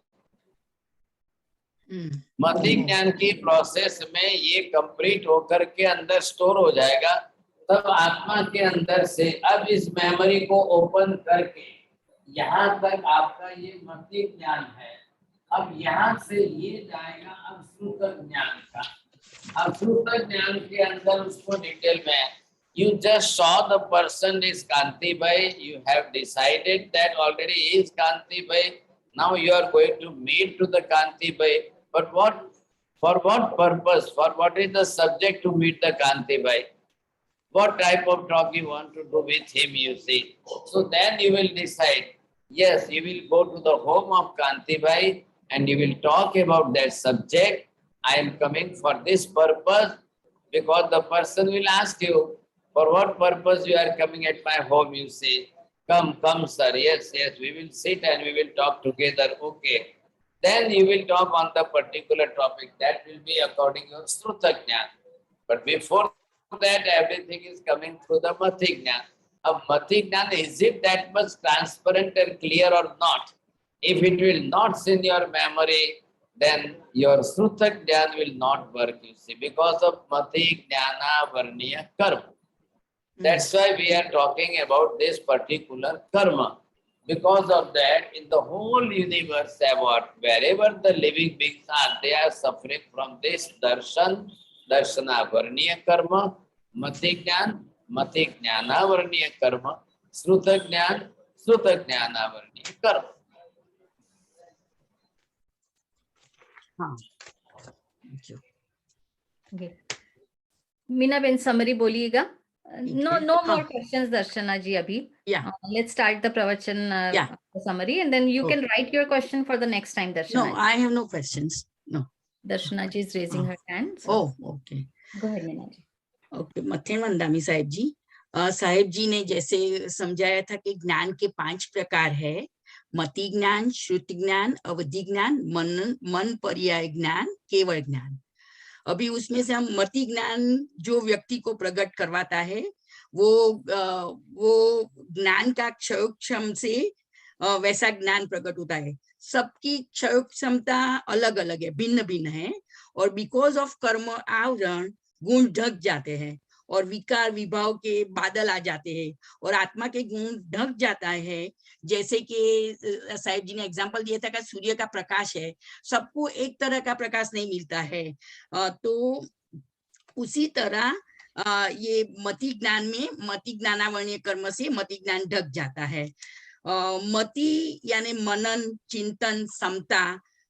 मति ज्ञान की प्रोसेस में ये कंप्लीट होकर के अंदर स्टोर हो जाएगा. तब आत्मा के अंदर से अब इस मेमोरी को ओपन करके यहाँ तक आपका ये मति ज्ञान है. अब यहाँ से ये जाएगा अब श्रुत ज्ञान का. अब श्रुत ज्ञान के अंदर उसको डिटेल में, you just saw the person is Kanti Bhai, you have decided that already he is Kanti Bhai. Now you are going to meet to the Kanti Bhai. But what, for what purpose, for what is the subject to meet the Kanti Bhai? What type of talk you want to do with him, you see. So then you will decide, yes, you will go to the home of Kanti Bhai and you will talk about that subject. I am coming for this purpose, because the person will ask you, for what purpose you are coming at my home, you say. Come, sir, yes, we will sit and we will talk together, okay. Then you will talk on the particular topic. That will be according to your Sruta Jnana. But before that, everything is coming through the Mati Jnana. Now, Mati Jnana, is it that much transparent and clear or not? If it will not in your memory, then your Sruta Jnana will not work, you see, because of Mati Jnana Varniya Karma. That's why we are talking about this particular karma. Because of that, in the whole universe, wherever the living beings are, they are suffering from this darshan, darshana varniya karma, mati jnana varniya karma, sruta jnana varniya karma. Thank you. Okay. Meena Ben summary बोलिएगा. No more questions, Darshana ji, abhi. Yeah. Let's start the pravachan summary, and then you can write your question for the next time, Darshana. No, I have no questions. No. Darshana ji is raising her hand. So Oh, okay. go ahead, Meena ji. Okay, मथेन वंदामी साहिब जी. साहिब जी ने जैसे समझाया था कि ज्ञान के 5 प्रकार है: मति ज्ञान, श्रुति ज्ञान, अवधि ज्ञान, मन पर्याय ज्ञान, केवल ज्ञान. अभी उसमें से हम मति ज्ञान जो व्यक्ति को प्रकट करवाता है, वो ज्ञान का क्षम से वैसा ज्ञान प्रकट होता है. सबकी क्षय क्षमता अलग अलग है, भिन्न भिन्न है, और बिकॉज ऑफ कर्म आवरण गुण ढक जाते हैं और विकार विभाव के बादल आ जाते हैं और आत्मा के गुण ढक जाता है. जैसे कि साहिब जी ने एग्जांपल दिया था कि सूर्य का प्रकाश है, सबको एक तरह का प्रकाश नहीं मिलता है. तो उसी तरह ये मति ज्ञान में मति ज्ञानावरणीय कर्म से मति ज्ञान ढक जाता है. मति यानी मनन, चिंतन, समता,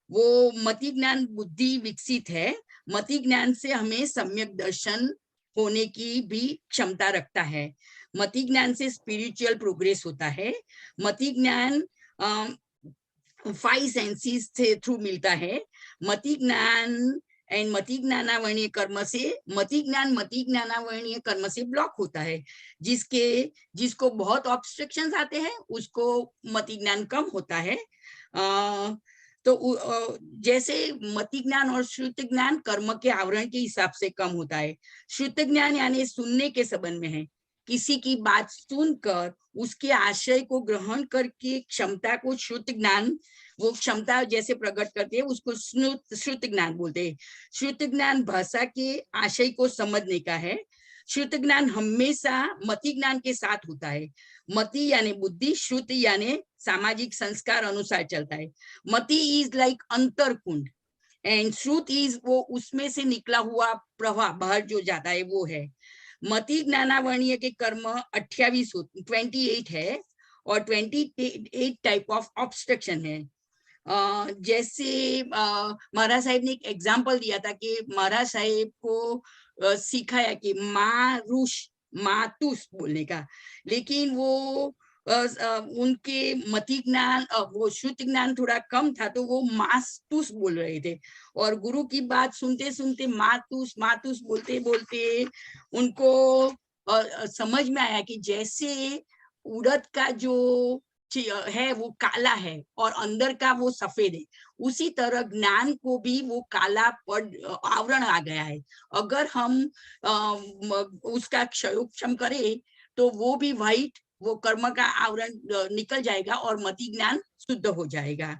वो मति ज्ञान बुद्धि विकसित है. मति ज्ञान से हमें सम्यक दर्शन होने की भी क्षमता रखता है. मति ज्ञान से स्पिरिचुअल प्रोग्रेस होता है. मति ज्ञान 5 सेंसेस से थ्रू मिलता है. मति ज्ञान एंड मति ज्ञानावरणीय कर्म से मति ज्ञानावरणीय कर्म से ब्लॉक होता है. जिसको बहुत ऑब्स्ट्रक्शंस आते हैं उसको मति ज्ञान कम होता है. तो जैसे मति ज्ञान और श्रुत ज्ञान कर्म के आवरण के हिसाब से कम होता है. श्रुत ज्ञान यानी सुनने के संबंध में है. किसी की बात सुनकर उसके आशय को ग्रहण करके क्षमता को श्रुत ज्ञान, वो क्षमता जैसे प्रकट करते हैं उसको श्रुत ज्ञान बोलते हैं. श्रुत ज्ञान भाषा के आशय को समझने का है. श्रुत ज्ञान हमेशा मति ज्ञान के साथ होता है। मति यानी बुद्धि, श्रुति यानी सामाजिक संस्कार अनुसार चलता है। मति इज लाइक अंतरकुंड एंड श्रुत इज वो उसमें से निकला हुआ प्रवाह बाहर जो जाता है वो है। मति ज्ञानावर्णीय के कर्म 28 है और 28 टाइप ऑफ ऑब्स्ट्रक्शन है। जैसे महाराज साहिब ने एक एग्जाम्पल दिया था कि महाराज साहिब को सिखाया कि मातुस बोलने का, लेकिन वो उनके मति ज्ञान वो श्रुत ज्ञान थोड़ा कम था तो वो मास्तुस बोल रहे थे, और गुरु की बात सुनते सुनते मातुस मातुस बोलते बोलते उनको समझ में आया कि जैसे उड़द का जो है वो काला है और अंदर का वो सफेद है, उसी तरह ज्ञान को भी वो काला आवरण आ गया है। अगर हम उसका क्षयोक्षम करें तो वो भी व्हाइट, वो कर्म का आवरण निकल जाएगा और मति ज्ञान शुद्ध हो जाएगा।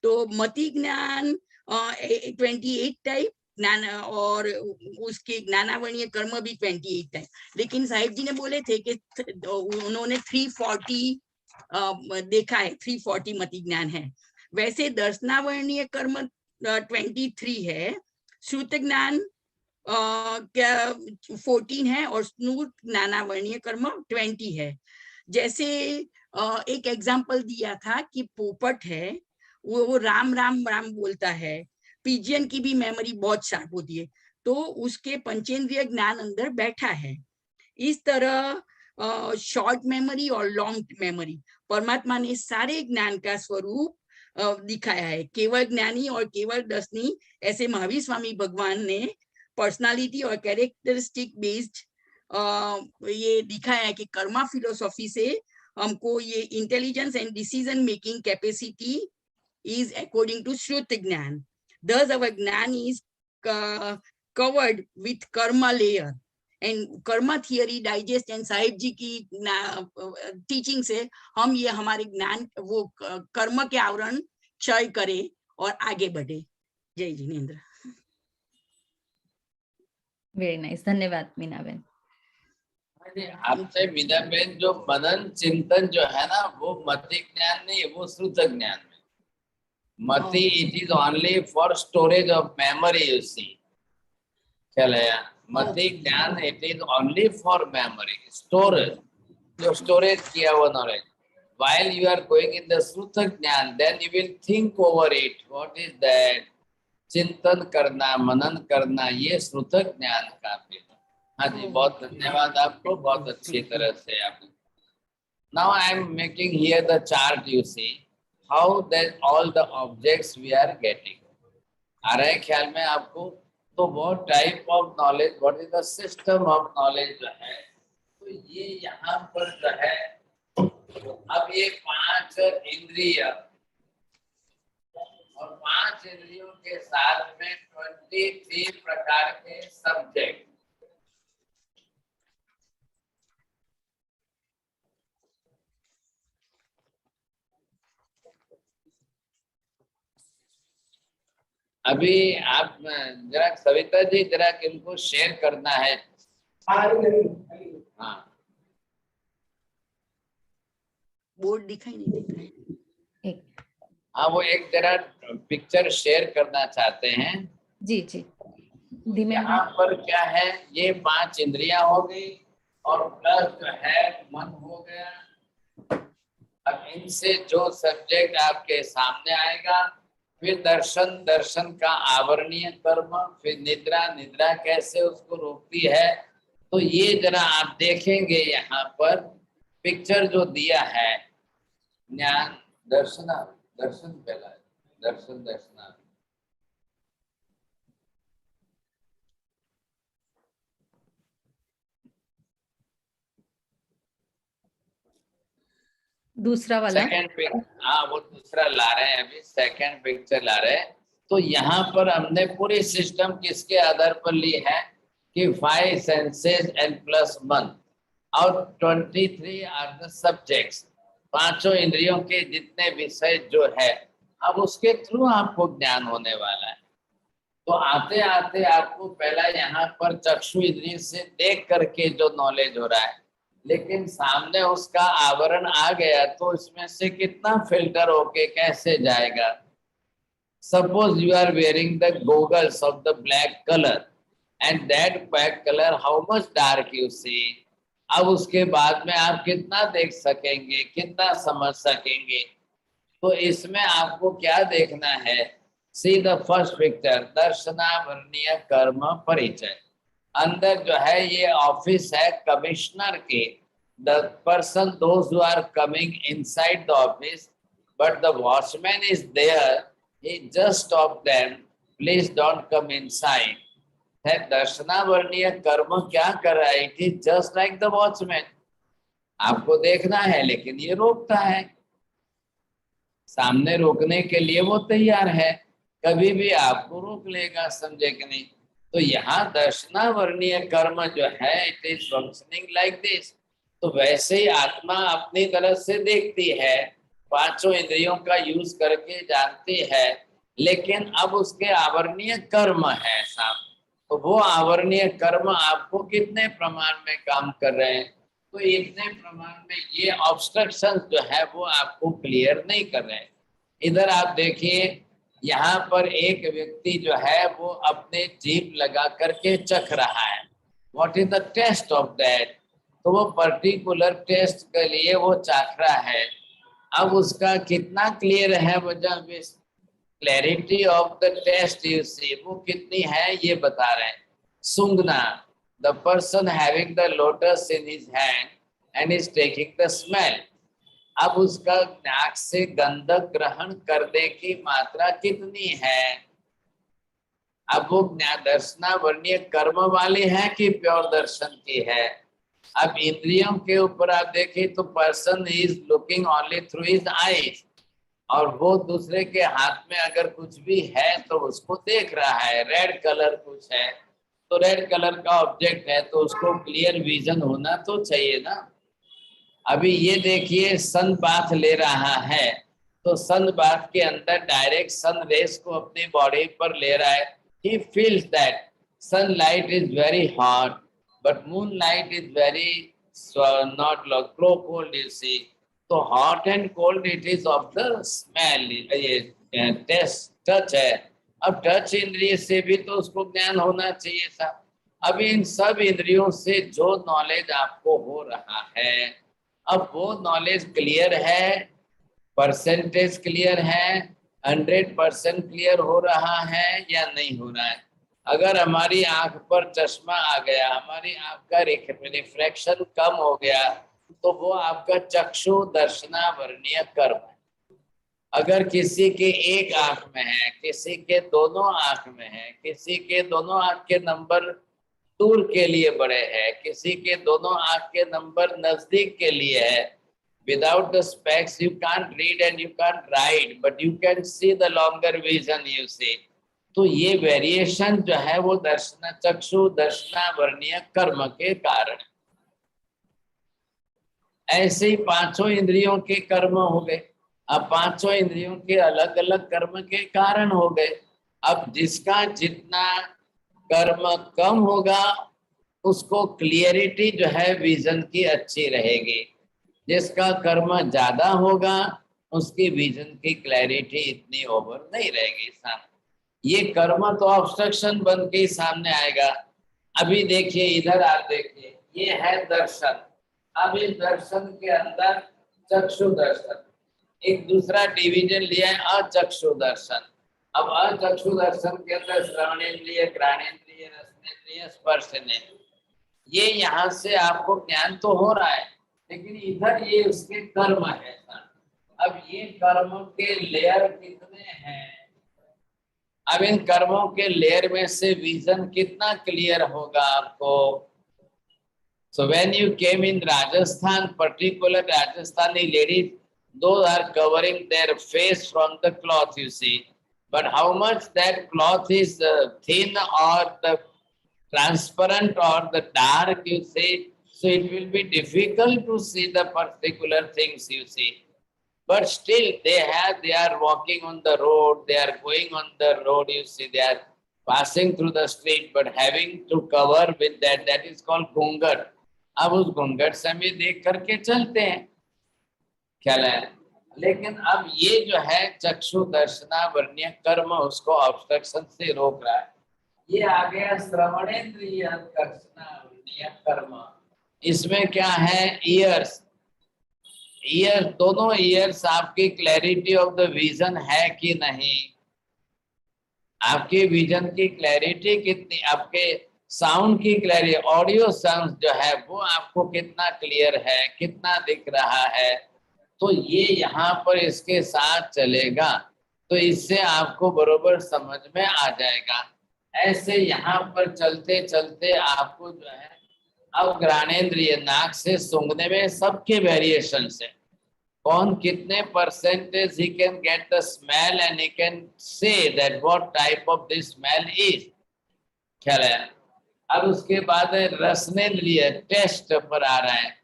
तो मति ज्ञान 28 टाइप ज्ञान और उसके ज्ञानावर्णीय कर्म भी 28 टाइप। लेकिन साहिब जी ने बोले थे कि उन्होंने 340 देखा है, 340 मति ज्ञान है। वैसे दर्शनावर्णीय कर्म 23 है, श्रुत ज्ञान 14 है और स्नूत ज्ञानावर्णीय कर्म 20 है। जैसे एक एग्जाम्पल दिया था कि पोपट है वो राम राम राम बोलता है, पिजियन की भी मेमोरी बहुत शार्प होती है, तो उसके पंचेंद्रिय ज्ञान अंदर बैठा है। इस तरह शॉर्ट मेमोरी और लॉन्ग मेमोरी, परमात्मा ने सारे ज्ञान का स्वरूप दिखाया है। केवल ज्ञानी और केवल दर्शनी, ऐसे महावीर स्वामी भगवान ने पर्सनालिटी और कैरेक्टरिस्टिक बेस्ड ये दिखाया है कि कर्मा फिलोसॉफी से हमको ये intelligence and decision making capacity is according to Shruti Gnan. Thus our Gnan is covered with karma layer and karma theory digest and Sahib ji की टीचिंग से हम ये हमारे ज्ञान वो कर्म के आवरण क्षय करें और आगे बढ़े। जय जिनेन्द्र। वेरी नाइस, धन्यवाद मीना बेन। आपसे मीना बेन, जो मनन चिंतन जो है ना वो मति ज्ञान नहीं, वो श्रुत ज्ञान में। मति it is only for storage of memory, you see. चलेगा मति ज्ञान it is only for memory storage, जो storage किया हुआ knowledge. While you are going in the श्रुत ज्ञान, then you will think over it. What is that? चिंतन करना, मनन करना, ये श्रुत ज्ञान का भी। हाँ जी, बहुत धन्यवाद आपको, बहुत अच्छी तरह से आपने। Now I am making here the chart, you see. How that all the objects we are getting. आ रहा है ख्याल में आपको? तो what type of knowledge, what is the system of knowledge जो है, तो ये यहाँ पर जो है, अब ये 5 इंद्रिय और 5 इंद्रियों के साथ में 23 प्रकार के सब्जेक्ट। अभी आप जरा सविता जी जरा किनको शेयर करना है। हाँ, बोर्ड दिखाई नहीं देता है। हाँ, वो एक जरा पिक्चर शेयर करना चाहते हैं। जी जी, यहाँ पर क्या है, ये 5 इंद्रियां हो गई और प्लस जो है मन हो गया। अब इनसे जो सब्जेक्ट आपके सामने आएगा, फिर दर्शन, दर्शन का आवरणीय कर्म, फिर निद्रा, निद्रा कैसे उसको रोकती है, तो ये जरा आप देखेंगे यहाँ पर पिक्चर जो दिया है। ज्ञान दर्शन, दर्शन पहला, दर्शन दर्शना, दूसरा वाला सेकंड पिक्चर, हाँ वो दूसरा ला रहे हैं, अभी सेकंड पिक्चर ला रहे हैं। तो यहाँ पर हमने पूरी सिस्टम किसके आधार पर ली है कि 5 सेंसेस एंड प्लस 1 और 23 आर द सब्जेक्ट्स। 5 इंद्रियों के जितने विषय जो है, अब उसके थ्रू आपको ज्ञान होने वाला है। तो आते आते आपको पहला यहाँ पर चक्षु इंद्रिय से देख करके जो नॉलेज हो रहा है, लेकिन सामने उसका आवरण आ गया तो इसमें से कितना फिल्टर होके कैसे जाएगा। Suppose you are wearing the goggles of the black colour and that black colour how much dark you see. अब उसके बाद में आप कितना देख सकेंगे, कितना समझ सकेंगे। तो इसमें आपको क्या देखना है, सी द फर्स्ट पिक्चर, दर्शनावरणीय कर्म परिचय। अंदर जो है ये ऑफिस है कमिश्नर के, the person those who are coming inside the office, but the watchman is there, he just stopped them, please don't come inside। है दर्शनावरणीय कर्म क्या कर रहा है, it is just like the watchman. आपको देखना है लेकिन ये रोकता है, सामने रोकने के लिए वो तैयार है, कभी भी आपको रोक लेगा, समझे कि नहीं। तो यहाँ दर्शनावरणीय कर्म जो है it is functioning like this. तो वैसे ही आत्मा अपनी तरफ से देखती है, पांचों इंद्रियों का यूज करके जानती है, लेकिन अब उसके आवरणीय कर्म है साहब। तो वो आवरणीय कर्म आपको कितने प्रमाण में काम कर रहे हैं, तो इतने प्रमाण में ये ऑब्स्ट्रक्शन जो है वो आपको क्लियर नहीं कर रहे हैं। इधर आप देखिए, यहाँ पर एक व्यक्ति जो है वो अपने जीभ लगा करके चख रहा है। What is the taste of that, तो वो पर्टिकुलर टेस्ट के लिए वो चाख रहा है। अब उसका कितना क्लियर है वजह, clarity of the taste you see, वो कितनी है ये बता रहे हैं। सूंघना, the person having the lotus in his hand and is taking the smell. अब उसका नाक से गंधक ग्रहण करने की मात्रा कितनी है। अब वो दर्शनावरणीय कर्म वाली है कि प्योर दर्शन की है। अब इंद्रियों के ऊपर आप देखें तो person is looking only through his eyes, और वो दूसरे के हाथ में अगर कुछ भी है तो उसको देख रहा है। रेड कलर कुछ है तो रेड कलर का ऑब्जेक्ट है तो उसको क्लियर विजन होना तो चाहिए ना। अभी ये देखिए सन बाथ ले रहा है, तो सन बाथ के अंदर डायरेक्ट सन रेस को अपनी बॉडी पर ले रहा है। He feels that sunlight is very hot but moonlight is very not like cold, you see। तो hot and cold it is of the smell, ये टेस्ट टच है। अब टच इंद्रिय से भी तो उसको ज्ञान होना चाहिए था। अब इन सब इंद्रियों से जो नॉलेज आपको हो रहा है, अब वो नॉलेज क्लियर है, परसेंटेज क्लियर है, 100% क्लियर हो रहा है या नहीं हो रहा है। अगर हमारी आंख पर चश्मा आ गया, हमारी आंख का रिफ्रैक्शन कम हो गया, तो वो आपका चक्षु दर्शनावरणीय कर्म है। अगर किसी के एक आंख में है, किसी के दोनों आंख में है, किसी के दोनों आंख के नंबर दूर के लिए बड़े हैं, किसी के दोनों आंख के नंबर नजदीक के लिए है, without the specs you can't read and you can't write, but you can see the longer vision you see. तो ये वेरिएशन जो है वो दर्शन चक्षु दर्शनावरणीय कर्म के कारण। ऐसे ही पांचों इंद्रियों के कर्म हो गए। अब पांचों इंद्रियों के अलग अलग कर्म के कारण हो गए। अब जिसका जितना कर्म कम होगा उसको क्लियरिटी जो है विजन की अच्छी रहेगी, जिसका कर्म ज्यादा होगा उसकी विजन की क्लैरिटी इतनी ओवर नहीं रहेगी। सामने ये कर्म तो ऑब्स्ट्रक्शन बन के ही सामने आएगा। अभी देखिए इधर आप देखिए, ये है दर्शन। अब इस दर्शन के अंदर चक्षु दर्शन, एक दूसरा डिवीजन लिया है अचक्षु दर्शन। अब अचक्षु दर्शन के अंदर श्रवणेन्द्रिय, घ्राणेन्द्रिय, रसनेन्द्रिय, स्पर्शनेन्द्रिय, ये यहाँ से आपको ज्ञान तो हो रहा है, लेकिन इधर ये उसके कर्म है। अब ये कर्मों के लेयर कितने हैं, अब इन कर्मों के लेयर में से विजन कितना क्लियर होगा आपको। So when you came in Rajasthan, particular Rajasthani ladies, those are covering their face from the cloth, you see. But how much that cloth is thin or the transparent or the dark, you see. So it will be difficult to see the particular things, you see. But still they are walking on the road, they are going on the road, you see, they are passing through the street but having to cover with that is called घूंघट। अब उस घूंघट से भी देख करके चलते हैं, ख्याल है। लेकिन अब ये जो है चक्षु दर्शनावर्ण्य कर्म उसको ऑब्स्ट्रक्शन से रोक रहा है। ये आ गया श्रवणेन्द्रिय दर्शनावर्ण्य कर्म। इसमें क्या है, ईयर्स, दोनों ईयर्स आपकी क्लैरिटी ऑफ द विजन है कि नहीं, आपके विजन की क्लैरिटी कितनी, आपके साउंड की क्लैरिटी, ऑडियो साउंड जो है वो आपको कितना क्लियर है, कितना दिख रहा है, तो ये यहाँ पर इसके साथ चलेगा तो इससे आपको बरोबर समझ में आ जाएगा। ऐसे यहाँ पर चलते चलते आपको जो है अब घ्राणेन्द्रिय नाक से सूंघने में सबके वेरिएशन है, कौन कितने percentage he can get the smell and he can say that what type of this smell is, ख्याल है। अब उसके बाद रसनेन्द्रिय टेस्ट पर आ रहा है,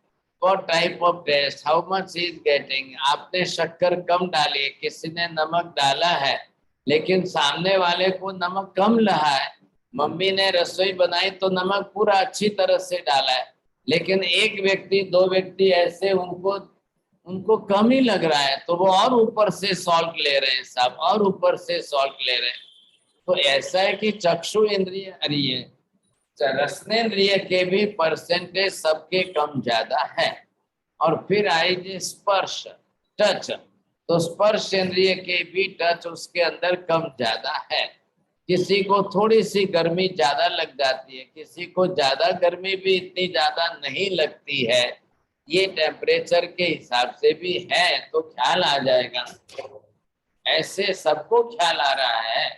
what type of taste, how much is getting, आपने शक्कर कम डाली, किसी ने नमक डाला है लेकिन सामने वाले को नमक कम लगा है, मम्मी ने रसोई बनाई तो नमक पूरा अच्छी तरह से डाला है, लेकिन एक व्यक्ति दो व्यक्ति ऐसे उनको कम ही लग रहा है तो वो और ऊपर से सॉल्ट ले रहे हैं साहब, और ऊपर से सॉल्ट ले रहे हैं। तो ऐसा है कि चक्षु इंद्रिय रसनेन्द्रिय के भी परसेंटेज सबके कम ज्यादा है। और फिर आई जी स्पर्श टच, तो स्पर्श इंद्रिय के भी टच उसके अंदर कम ज्यादा है। किसी को थोड़ी सी गर्मी ज्यादा लग जाती है, किसी को ज्यादा गर्मी भी इतनी ज्यादा नहीं लगती है, ये टेम्परेचर के हिसाब से भी है तो ख्याल आ जाएगा। ऐसे सबको ख्याल आ रहा है,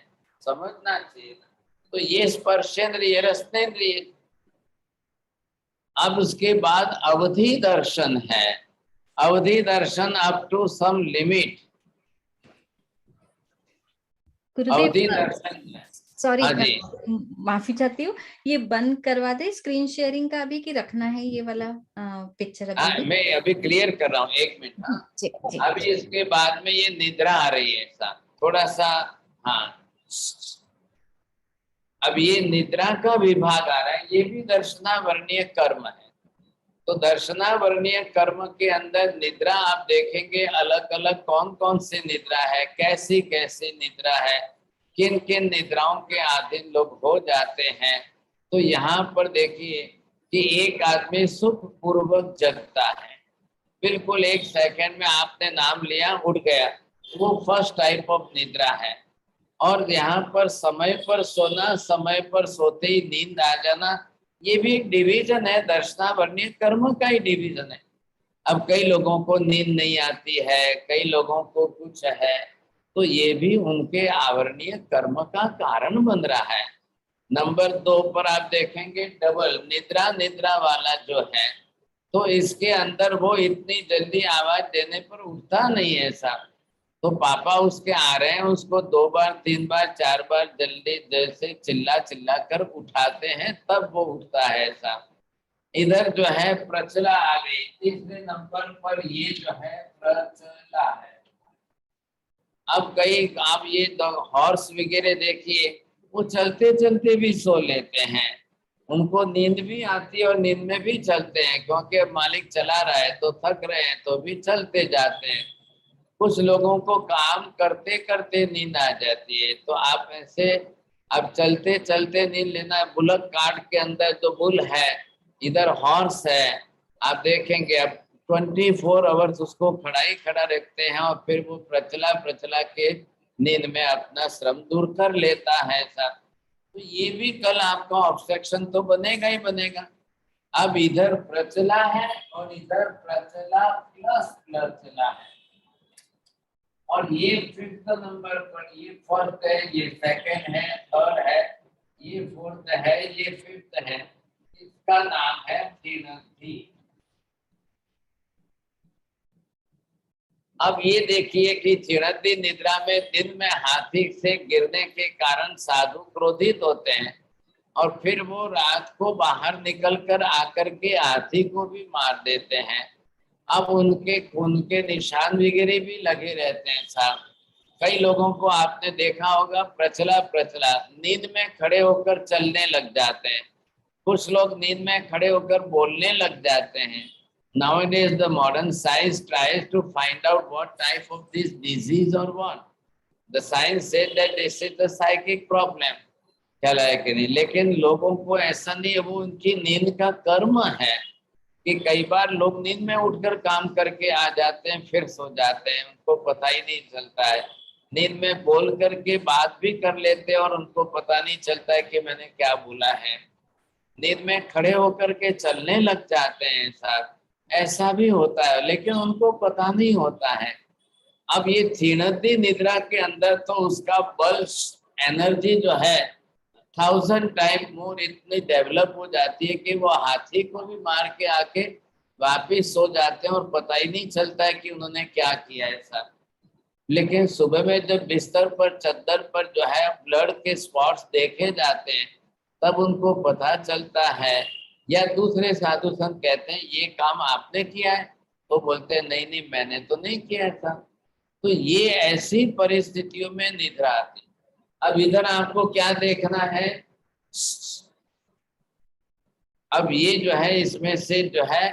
समझना चाहिए। तो ये स्पर्शेंद्रिय रसनेन्द्रिय। अब उसके बाद अवधि दर्शन है, अवधि दर्शन अप टू सम लिमिट, अवधि दर्शन। सॉरी हाँ जी, माफी चाहती हूँ, ये बंद करवा दे स्क्रीन शेयरिंग का अभी, कि रखना है ये वाला पिक्चर अभी? मैं अभी क्लियर कर रहा हूँ, एक मिनट। हाँ, जी, जी, अभी इसके बाद में ये निद्रा आ रही है साहब, थोड़ा सा। हाँ, अब ये निद्रा का विभाग आ रहा है, ये भी दर्शनावर्णीय कर्म है। तो दर्शनावर्णीय कर्म के अंदर निद्रा आप देखेंगे अलग अलग कौन कौन सी निद्रा है, कैसी कैसी निद्रा है, किन किन निद्राओं के अधीन लोग हो जाते हैं। तो यहाँ पर देखिए कि एक आदमी सुख पूर्वक जगता है, बिल्कुल एक सेकंड में आपने नाम लिया उठ गया, वो फर्स्ट टाइप ऑफ निद्रा है। और यहाँ पर समय पर सोना, समय पर सोते ही नींद आ जाना, ये भी एक डिवीजन है, दर्शनावर्णीय कर्म का ही डिवीजन है। अब कई लोगों को नींद नहीं आती है, कई लोगों को कुछ है, तो ये भी उनके आवरणीय कर्म का कारण बन रहा है। नंबर 2 पर आप देखेंगे डबल निद्रा, निद्रा वाला जो है तो इसके अंदर वो इतनी जल्दी आवाज देने पर उठता नहीं है साहब। तो पापा उसके आ रहे हैं, उसको 2 बार 3 बार 4 बार जल्दी जैसे चिल्ला चिल्ला कर उठाते हैं तब वो उठता है साहब। इधर जो है प्रचला आ गई, तीसरे नंबर पर ये जो है प्रचला है। अब कई आप ये हॉर्स वगैरह देखिए, वो चलते चलते भी सो लेते हैं, उनको नींद भी आती है और नींद में भी चलते हैं, क्योंकि अब मालिक चला रहा है तो थक रहे हैं तो भी चलते जाते हैं। कुछ लोगों को काम करते करते नींद आ जाती है, तो आप ऐसे अब चलते चलते नींद लेना। बुलक कार्ट के अंदर जो बुल है, इधर हॉर्स है, आप देखेंगे अब 24 आवर्स उसको खड़ा ही खड़ा रखते हैं और फिर वो प्रचला प्रचला के नींद में अपना श्रम दूर कर लेता है साहब। तो ये भी कल आपका ऑब्स्ट्रक्शन तो बनेगा ही बनेगा। अब इधर प्रचला है और इधर प्रचला प्लस प्रचला है, और ये 5th नंबर पर, ये 1st है, ये 2nd है, 3rd है, ये 4th है, ये 5th है, इसका नाम है थी। अब ये देखिए कि चिरंदी निद्रा में दिन में हाथी से गिरने के कारण साधु क्रोधित होते हैं और फिर वो रात को बाहर निकलकर आकर के हाथी को भी मार देते हैं। अब उनके खून के निशान वगैरह भी लगे रहते हैं साहब। कई लोगों को आपने देखा होगा प्रचला प्रचला नींद में खड़े होकर चलने लग जाते हैं, कुछ लोग नींद में खड़े होकर बोलने लग जाते हैं। Nowadays the modern science tries to find out what type of this disease or what. The science said that this is the psychic problem. ख्याल है कि नहीं? लेकिन लोगों को ऐसा नहीं है, वो उनकी नींद का कर्म है कि कई बार लोग नींद में उठकर काम करके आ जाते हैं, फिर सो जाते हैं, उनको पता ही नहीं चलता है। नींद में बोल करके बात भी कर लेते हैं और उनको पता नहीं चलता है कि मैंने क्या बोला है। नींद में खड़े होकर के चलने लग जाते हैं साहब, ऐसा भी होता है, लेकिन उनको पता नहीं होता है। अब ये क्षीणती निद्रा के अंदर तो उसका बल एनर्जी जो है 1000 टाइम मोर इतनी डेवलप हो जाती है कि वो हाथी को भी मार के आके वापिस सो जाते हैं और पता ही नहीं चलता है कि उन्होंने क्या किया है साहब। लेकिन सुबह में जब बिस्तर पर चद्दर पर जो है ब्लड के स्पॉट्स देखे जाते हैं तब उनको पता चलता है। या दूसरे साधु संत कहते हैं ये काम आपने किया है, तो बोलते हैं नहीं नहीं मैंने तो नहीं किया था। तो ये ऐसी परिस्थितियों में निद्रा आती। अब इधर आपको क्या देखना है, अब ये जो है इसमें से जो है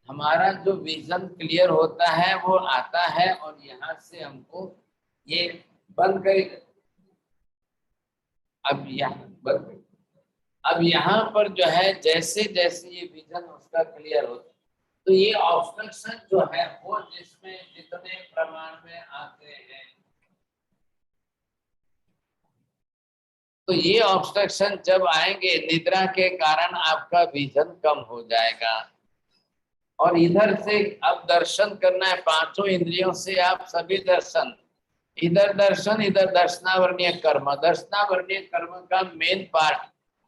हमारा जो विजन क्लियर होता है वो आता है और यहाँ से हमको ये बंद करेगा। अब यहाँ पर जो है जैसे जैसे ये विजन उसका क्लियर होता है तो ये ऑब्स्ट्रक्शन जो है वो जिसमें जितने प्रमाण में आते हैं तो ये ऑब्स्ट्रक्शन जब आएंगे निद्रा के कारण आपका विजन कम हो जाएगा। और इधर से अब दर्शन करना है, पांचों इंद्रियों से आप सभी दर्शन, इधर दर्शन इधर दर्शनावरणीय कर्म। दर्शनावरणीय कर्म का main part,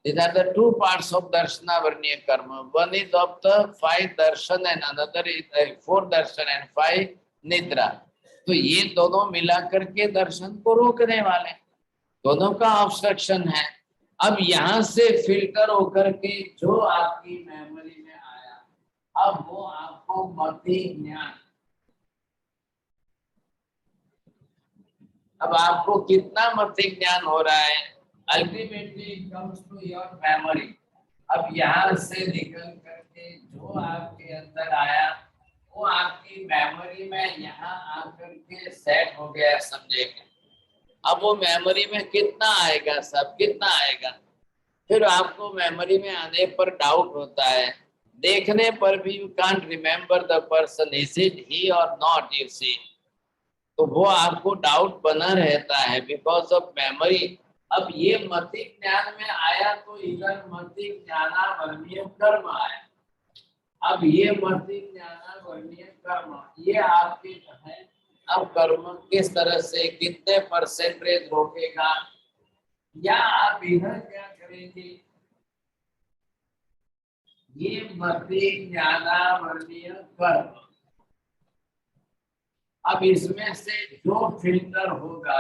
these are the two parts of दर्शनावरणीय कर्म। One is of the 5 Darshan and another is 4 Darshan and 5 निद्रा। तो ये दोनों मिला करके दर्शन को रोकने वाले, दोनों का ऑब्स्ट्रक्शन है। अब यहाँ से फिल्टर होकर के जो आपकी मेमोरी में आया, अब वो आपको मति ज्ञान, अब आपको कितना मति ज्ञान हो रहा है, ultimately comes to your memory. अब यहाँ से निकल करके जो आपके अंदर आया वो आपकी मेमोरी में यहाँ आकर के सेट हो गया, समझेगा। अब वो मेमोरी में कितना आएगा, सब कितना आएगा, फिर आपको मेमोरी में आने पर डाउट होता है, देखने पर भी you can't remember the person, is it ही और नॉट, यू सी। तो वो आपको डाउट बना रहता है बिकॉज ऑफ मेमोरी। अब ये मति ज्ञान में आया तो इधर मति ज्ञानावरणीय कर्म आया। अब ये मति ज्ञानावरणीय कर्म ये आपके जो है अब कर्म किस तरह से कितने परसेंटेज रोकेगा, या आप इधर क्या करेंगे, ये मति ज्ञानावरणीय कर्म, अब इसमें से जो फिल्टर होगा,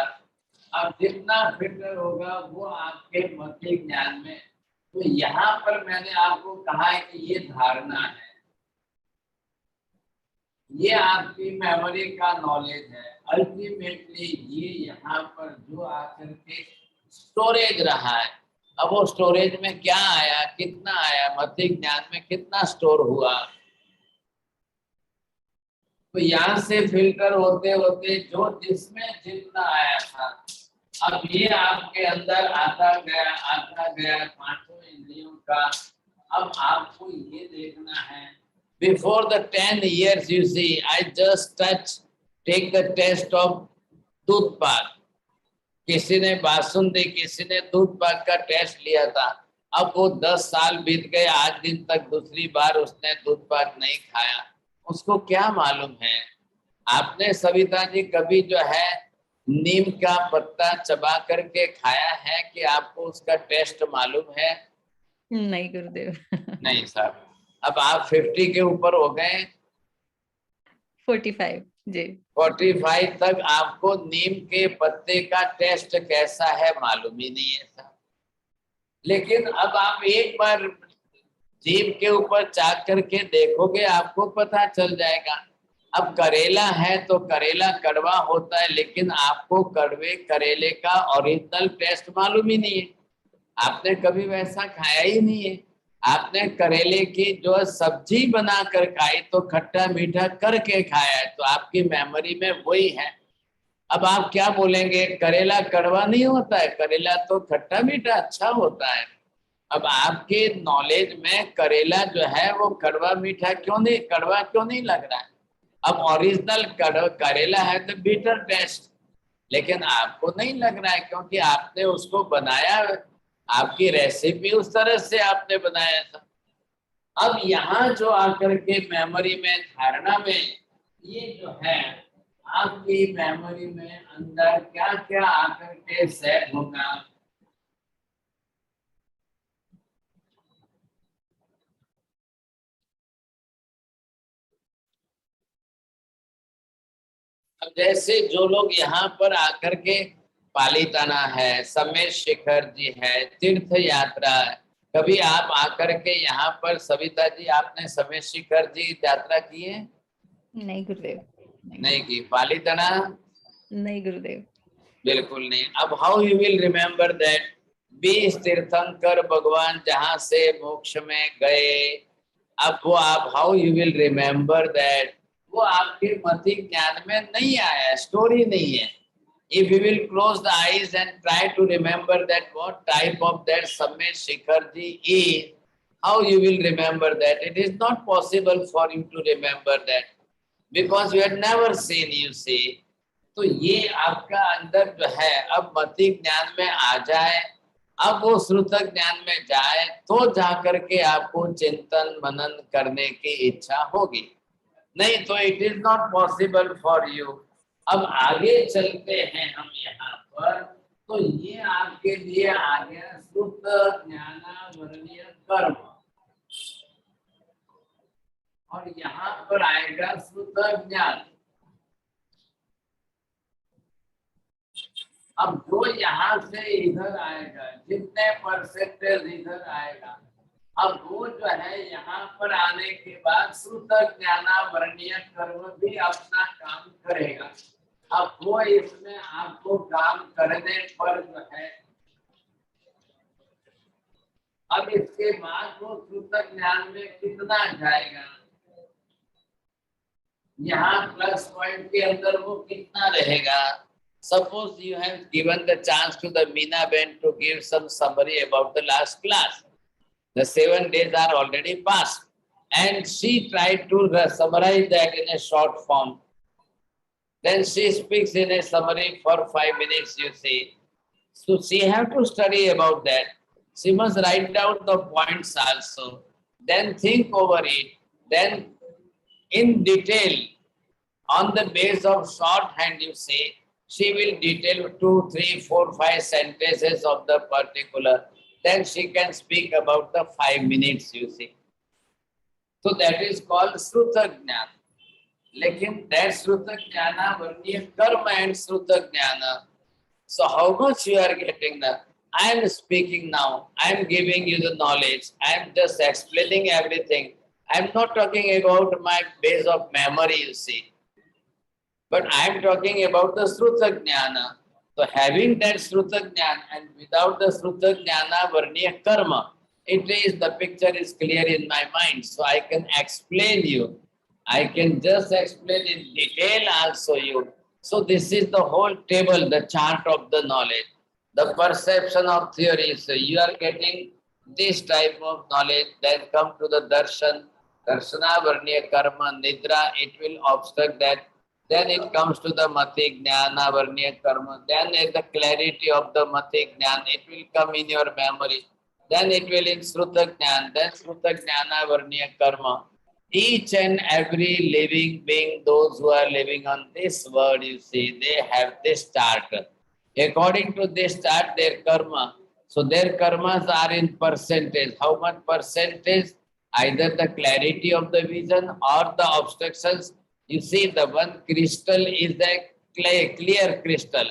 अब जितना फिल्टर होगा वो आपके मति ज्ञान में। तो यहाँ पर मैंने आपको कहा है कि ये धारणा है, ये आपकी मेमोरी का नॉलेज है। अल्टीमेटली ये यहाँ पर जो आकर के स्टोरेज रहा है, अब वो स्टोरेज में क्या आया, कितना आया, मति ज्ञान में कितना स्टोर हुआ, तो यहाँ से फिल्टर होते होते जो जिसमें जितना आया था अब ये आपके अंदर आता गया पांचों इंद्रियों का। अब आपको ये देखना है, before the 10 years you see, I just take the test of दूध पाक, किसी ने बासुंदी, किसी ने दूध पाक का टेस्ट लिया था। अब वो 10 साल बीत गए, आज दिन तक दूसरी बार उसने दूध पाक नहीं खाया, उसको क्या मालूम है। आपने सविता जी कभी जो है नीम का पत्ता चबा करके खाया है कि आपको उसका टेस्ट मालूम है? नहीं गुरुदेव। नहीं साहब। अब आप 50 के ऊपर हो गए, 45 जी, 45 तक आपको नीम के पत्ते का टेस्ट कैसा है मालूम ही नहीं है साहब। लेकिन अब आप एक बार जीभ के ऊपर चाक करके देखोगे, आपको पता चल जाएगा। अब करेला है तो करेला कड़वा होता है, लेकिन आपको कड़वे करेले का ओरिजिनल टेस्ट मालूम ही नहीं है, आपने कभी वैसा खाया ही नहीं है। आपने करेले की जो सब्जी बनाकर खाई तो खट्टा मीठा करके खाया है, तो आपकी मेमोरी में वही है। अब आप क्या बोलेंगे, करेला कड़वा नहीं होता है, करेला तो खट्टा मीठा अच्छा होता है। अब आपके नॉलेज में करेला जो है वो कड़वा मीठा क्यों नहीं, कड़वा क्यों नहीं लग रहा है? अब ओरिजिनल करेला है तो बिटर टेस्ट, लेकिन आपको नहीं लग रहा है क्योंकि आपने उसको बनाया, आपकी रेसिपी उस तरह से आपने बनाया था। अब यहाँ जो आकर के मेमोरी में, धारणा में, ये जो है आपकी मेमोरी में अंदर क्या क्या आकर के सेट होगा। अब जैसे जो लोग यहाँ पर आकर के पालीताना है, समेत शिखर जी है, तीर्थ यात्रा है, कभी आप आकर के यहाँ पर, सविता जी आपने समेत शिखर जी यात्रा की है? नहीं गुरुदेव, नहीं की। पालीताना? नहीं गुरुदेव, बिल्कुल नहीं। अब how you will remember that 20 तीर्थंकर भगवान जहाँ से मोक्ष में गए, अब वो आप how you will remember that, वो आपके मति ज्ञान में नहीं आया, स्टोरी नहीं है। If you will close the eyes and try to remember that what type of that Samet Shikharji is, how you will remember that? It is not possible for you to remember that because you had never seen, you see. तो ये आपका अंदर जो है अब मति ज्ञान में आ जाए, अब वो श्रुतक ज्ञान में जाए तो जाकर के आपको चिंतन मनन करने की इच्छा होगी, नहीं तो it is not possible for you. अब आगे चलते हैं हम यहाँ पर, तो ये आपके लिए आ गया श्रुत ज्ञानावरणीय कर्म, और यहाँ पर आएगा श्रुत ज्ञान। अब जो यहाँ से इधर आएगा, जितने परसेंटेज इधर आएगा, अब वो जो है यहाँ पर आने के बाद श्रुत ज्ञानावरणीय कर्म भी अपना काम करेगा। अब वो इसमें आपको काम करने पर जो है, अब इसके बाद वो श्रुत ज्ञान में कितना जाएगा, यहाँ प्लस पॉइंट के अंदर वो कितना रहेगा। Suppose you have given the chance to the Meena Ben to give some summary about the last class. The 7 days are already passed, and she tried to summarize that in a short form. Then she speaks in a summary for 5 minutes, you see. So she have to study about that. She must write down the points also, then think over it, then in detail, on the base of shorthand, you see, she will detail 2, 3, 4, 5 sentences of the particular. Then she can speak about the 5 minutes, you see. So that is called Sruta Jnana. Lekin that Sruta Jnana, Varniya Karma and Sruta Jnana. So how much you are getting that? I am speaking now. I am giving you the knowledge. I am just explaining everything. I am not talking about my base of memory, you see. But I am talking about the Sruta Jnana. So having that Sruta Jnana and without the Sruta Jnana Varniya Karma, it is, the picture is clear in my mind. So I can explain you. I can just explain in detail also you. So this is the whole table, the chart of the knowledge. The perception of theory. So you are getting this type of knowledge, then come to the darshan, darshana varniya karma, nidra, it will obstruct that. Then it comes to the mati jnana varniya karma. Then the clarity of the mati jnana, it will come in your memory. Then it will in sruta jnana, then sruta jnana varniya karma. Each and every living being, those who are living on this world, you see, they have this chart. According to this chart, their karma. So their karmas are in percentage. How much percentage? Either the clarity of the vision or the obstructions. You see, the one crystal is a clear crystal,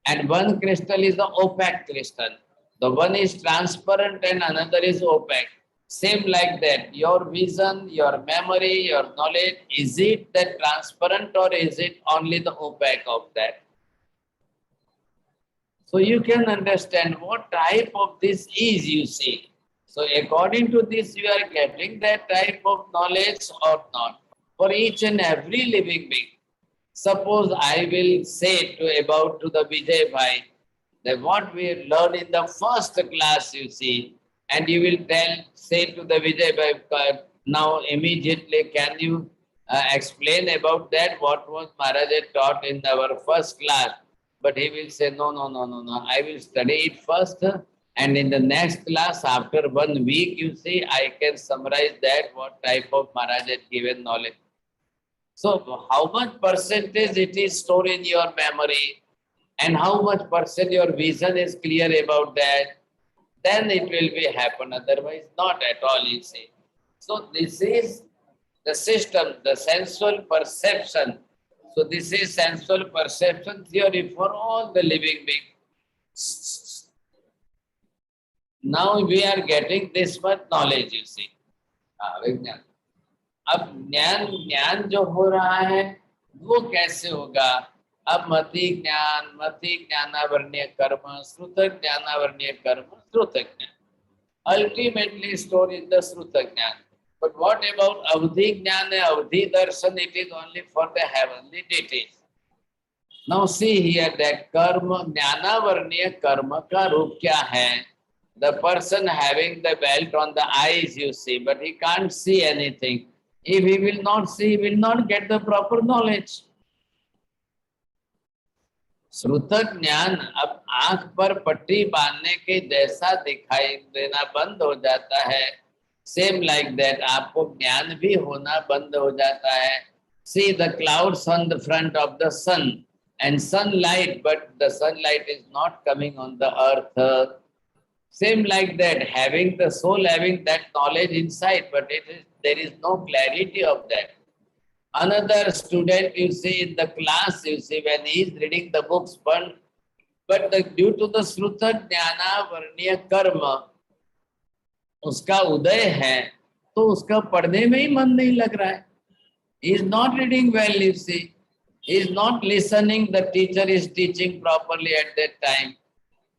and one crystal is the opaque crystal. The one is transparent and another is opaque. Same like that, your vision, your memory, your knowledge, is it the transparent or is it only the opaque of that? So you can understand what type of this is, you see. So according to this, you are getting that type of knowledge or not for each and every living being. Suppose I will say to the Vijay Bhai that what we learned in the first class, you see, and you will say to the Vijay Bhai, now immediately can you explain about that, what was Maharaj taught in our first class? But he will say, no, I will study it first, and in the next class, after 1 week, you see, I can summarize that, what type of Maharaj had given knowledge. So how much percentage it is stored in your memory and how much percent your vision is clear about that, then it will be happen, otherwise not at all, you see. So this is the system, the sensual perception. So this is sensual perception theory for all the living beings. Now we are getting this much knowledge, you see. विज्ञान. अब ज्ञान जो हो रहा है वो कैसे होगा? अब मति ज्ञानावरणीय कर्म, श्रुत ज्ञानावरणीय कर्म, श्रुत ज्ञान. Ultimately stored in the श्रुत ज्ञान. But what about avdhi jnana, avdhi darshan? It is only for the heavenly deities. Now see here that karma, jnana varniya karma ka roop kya hai? The person having the belt on the eyes, you see, but he can't see anything. If he will not see, he will not get the proper knowledge. श्रुतक ज्ञान अब आंख पर पट्टी बांधने के जैसा दिखाई देना बंद हो जाता है. सेम लाइक दैट आपको ज्ञान भी होना बंद हो जाता है. See the clouds on the front of the sun and sunlight, but the sunlight is not coming on the earth. Same like that, having the soul having that knowledge inside, but there is no clarity of that. Another student, you see, in the class, you see, when he is reading the books, but due to the Sruta Jnana Varniya Karma, उसका उदय है, तो उसका पढ़ने में ही मन नहीं लग रहा है. He is not reading well, you see. He is not listening. The teacher is teaching properly at that time.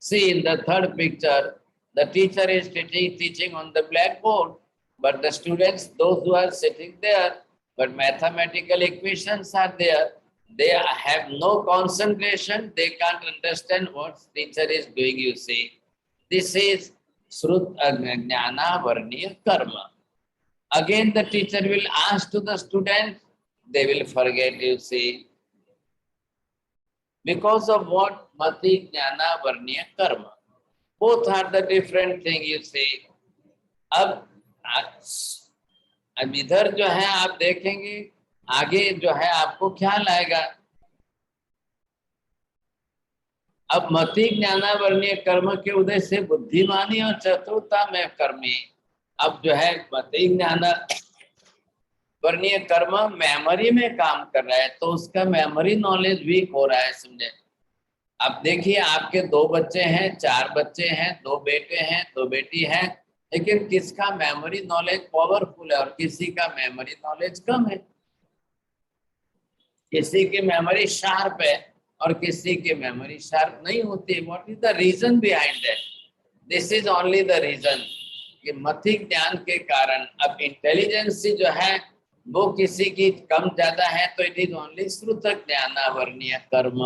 See, in the third picture, the teacher is teaching on the blackboard, but the students, those who are sitting there, but mathematical equations are there, they have no concentration, they can't understand what teacher is doing, you see. This is Srut Jnana Varniya Karma. Again the teacher will ask to the students, they will forget, you see. Because of what? Mati Jnana Varniya Karma. Both are the different thing, you see. अब इधर जो है आप देखेंगे, आगे जो है आपको ख्याल आएगा. अब मति ज्ञानावरणीय कर्म के उदय से बुद्धिमानी और चतुरता में कर्मी. अब जो है मति ज्ञानावरणीय कर्म मेमोरी में काम कर रहा है, तो उसका मेमोरी नॉलेज वीक हो रहा है, समझे. अब देखिए, आपके 2 बच्चे हैं, 4 बच्चे हैं, 2 बेटे हैं, 2 बेटी हैं, लेकिन किसका मेमोरी नॉलेज पावरफुल है और किसी का मेमोरी नॉलेज कम है. किसी की मेमोरी शार्प है और किसी की मेमोरी शार्प नहीं होती. What is the reason behind that? This is only the reason कि मति ज्ञान के कारण अब इंटेलिजेंस जो है वो किसी की कम ज्यादा है, तो इट इज ओनली श्रुत ज्ञानावरणीय कर्म.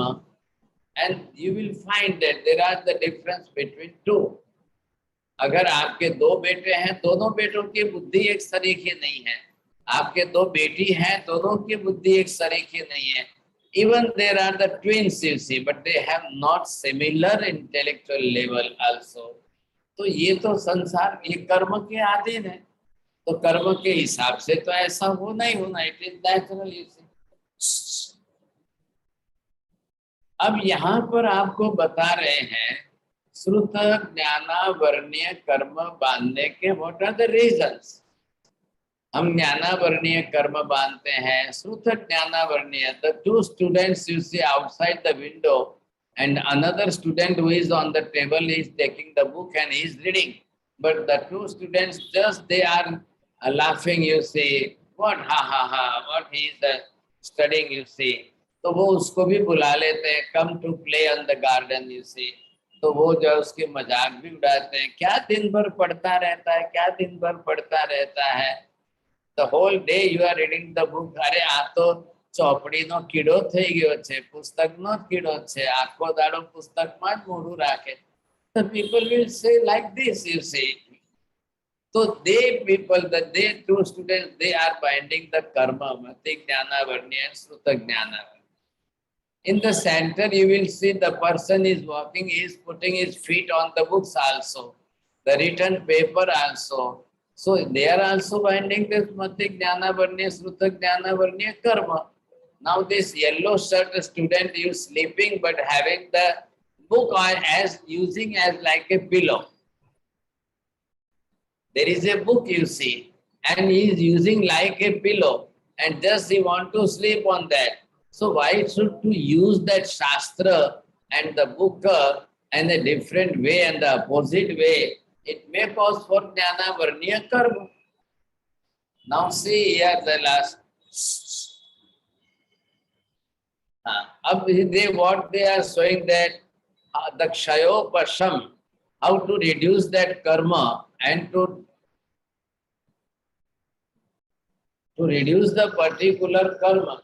And you will find that there are the difference between two. अगर आपके 2 बेटे हैं, दोनों बेटों की बुद्धि एक सरीखी नहीं है. आपके 2 बेटी हैं, दोनों की बुद्धि एक सरीखी नहीं है. Even there are the twins, you see, but they have not similar intellectual level also. तो ये तो संसार, ये कर्म के अधीन है, तो कर्म के हिसाब से तो ऐसा होना ही होना. It is natural, you see. अब यहाँ पर आपको बता रहे हैं श्रुत ज्ञानावरणीय कर्म बांधने के व्हाट आर द रीजंस. हम ज्ञानावरणीय कर्म बांधते हैं, श्रुत ज्ञानावरणीय. The 2 students you see outside the window and another student who is on the table is taking the book and he is reading. but the two students just they are laughing, you see, what ha ha ha, what he is studying, you see. तो वो उसको भी बुला लेते हैं, come to play on the garden, you see. तो वो जो है उसके मजाक भी उड़ाते हैं, क्या दिन भर पढ़ता रहता है, क्या दिन भर पढ़ता रहता है, the whole day you are reading the book. अरे आ तो ચોપડીનો કીડો થઈ ગયો છે, પુસ્તકનો જ કીડો છે, આખો દાડો પુસ્તકમાં જ મોઢું રાખે. The people will say like this, you see. So they people, they two students, they are binding the karma, mati jnana varnya and sruta jnana. In the center, you will see the person is walking, he is putting his feet on the books also, the written paper also. So they are also binding this mati jnana varnya, sruta jnana varnya karma. Now this yellow shirt student is sleeping but having the book as using as like a pillow. There is a book, you see, and he is using like a pillow, and just he want to sleep on that. So why should to use that shastra and the book and a different way and the opposite way? It may cause for jnana varnya karma. Now see here the last. What they are showing that the kshayopasham, how to reduce that karma and to reduce the particular karma.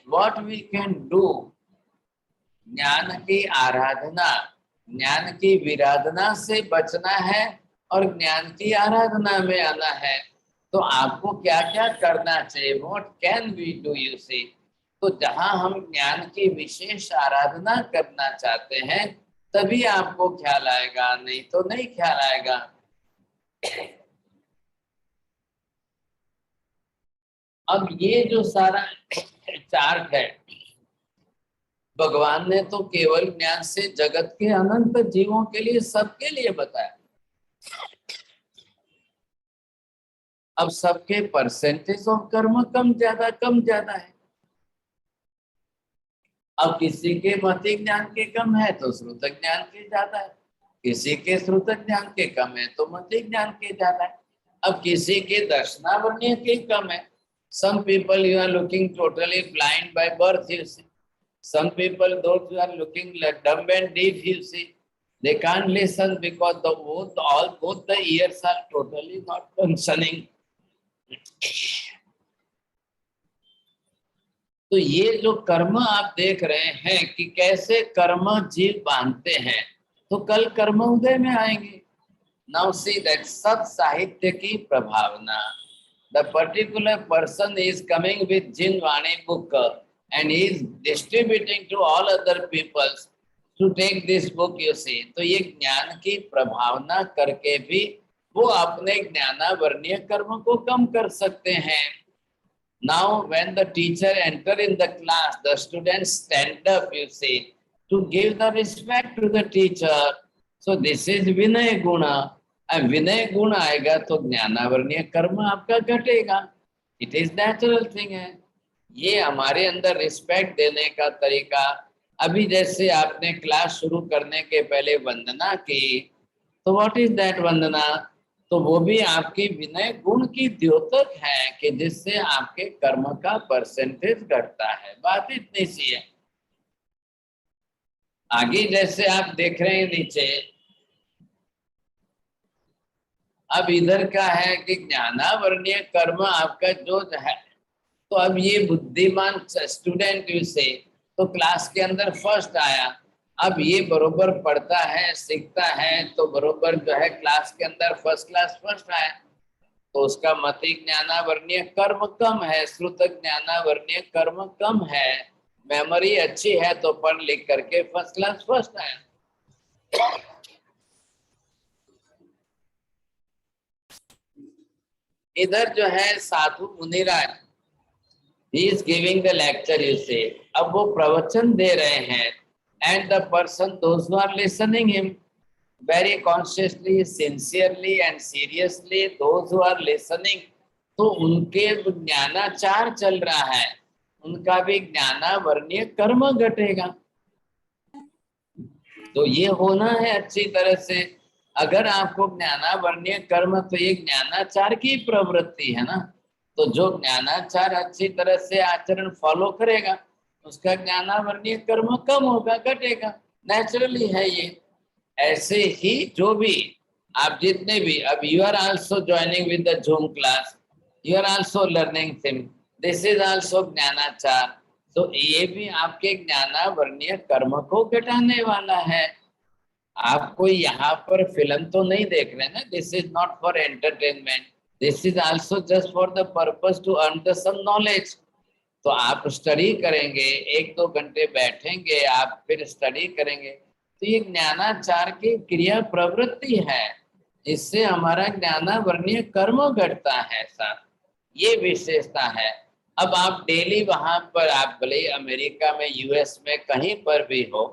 What we can do, ज्ञान की आराधना, ज्ञान की विराधना से बचना है और ज्ञान की आराधना में आना है. तो आपको क्या क्या करना चाहिए? What can we do, you see? तो जहां हम ज्ञान की विशेष आराधना करना चाहते हैं तभी आपको ख्याल आएगा, नहीं तो नहीं ख्याल आएगा. अब ये जो सारा चार्ट है, भगवान ने तो केवल ज्ञान से जगत के अनंत जीवों के लिए, सबके लिए बताया. अब सबके परसेंटेज ऑफ कर्म कम ज्यादा है. अब किसी के मति ज्ञान के कम है तो श्रुत ज्ञान के ज्यादा है, किसी के श्रुत ज्ञान के कम है तो मति ज्ञान के ज्यादा है. अब किसी के दर्शनावर्ण के कम है. Some people you are looking totally blind by birth, you see. Some people, those who are looking like dumb and deaf, you see, they can't listen because both the ears are totally not functioning. तो ये जो कर्म आप देख रहे हैं कि कैसे कर्म जीव बांधते हैं, तो कल कर्म उदय में आएंगे. नाउ सी दैट सत साहित्य की प्रभावना. The particular person is coming with Jin Vani book and he is distributing to all other people to take this book, you see. तो ये ज्ञान की प्रभावना करके भी वो अपने ज्ञानावरणीय कर्म को कम कर सकते हैं. Now when the teacher enter in the class, the students stand up, you see, to give the respect to the teacher. So this is Vinay Guna. अब विनय गुण आएगा तो ज्ञानावरणीय कर्म आपका घटेगा. इट इज नेचुरल थिंग है. ये हमारे अंदर रिस्पेक्ट देने का तरीका. अभी जैसे आपने क्लास शुरू करने के पहले वंदना की, तो व्हाट इज दैट वंदना? तो वो भी आपकी विनय गुण की द्योतक है कि जिससे आपके कर्म का परसेंटेज घटता है. बात इतनी सी है. आगे जैसे आप देख रहे हैं नीचे, अब इधर का है कि ज्ञानावरणीय कर्म आपका जो है, तो अब ये बुद्धिमान स्टूडेंट से तो क्लास के अंदर फर्स्ट आया. अब ये बरोबर पढ़ता है, सीखता है, तो बरोबर जो है क्लास के अंदर फर्स्ट क्लास फर्स्ट आया. तो उसका मति ज्ञानावरणीय कर्म कम है, श्रुत ज्ञानावरणीय कर्म कम है, मेमोरी अच्छी है, तो पढ़ लिख करके फर्स्ट क्लास फर्स्ट आया. इधर जो है साधु मुनिराज, he is giving the lecture, you see. अब वो प्रवचन दे रहे हैं, and the person, those who are listening him very consciously, sincerely and seriously, those who are listening, तो उनके ज्ञानाचार चल रहा है, उनका भी ज्ञानावरणीय कर्म घटेगा. तो ये होना है अच्छी तरह से. अगर आपको ज्ञानावर्णीय कर्म, तो ये ज्ञानाचार की प्रवृत्ति है ना, तो जो ज्ञानाचार अच्छी तरह से आचरण फॉलो करेगा उसका ज्ञानावर्णीय कर्म कम होगा, घटेगा, नेचुरली है ये। ऐसे ही जो भी आप जितने भी, अब you are also joining with the Zoom class, you are also learning thing, this is also ज्ञानाचार, तो ये भी आपके ज्ञानावर्णीय कर्म को घटाने वाला है। आप कोई यहाँ पर फिल्म तो नहीं देख रहे ना, this is not for entertainment, this is also just for the purpose to earn the some knowledge. तो आप स्टडी करेंगे, 1-2 घंटे बैठेंगे आप, फिर स्टडी करेंगे, तो ये ज्ञानाचार की क्रिया प्रवृत्ति है, इससे हमारा ज्ञानावर्णीय कर्म घटता है साहब, ये विशेषता है। अब आप डेली वहां पर, आप भले अमेरिका में, यूएस में, कहीं पर भी हो,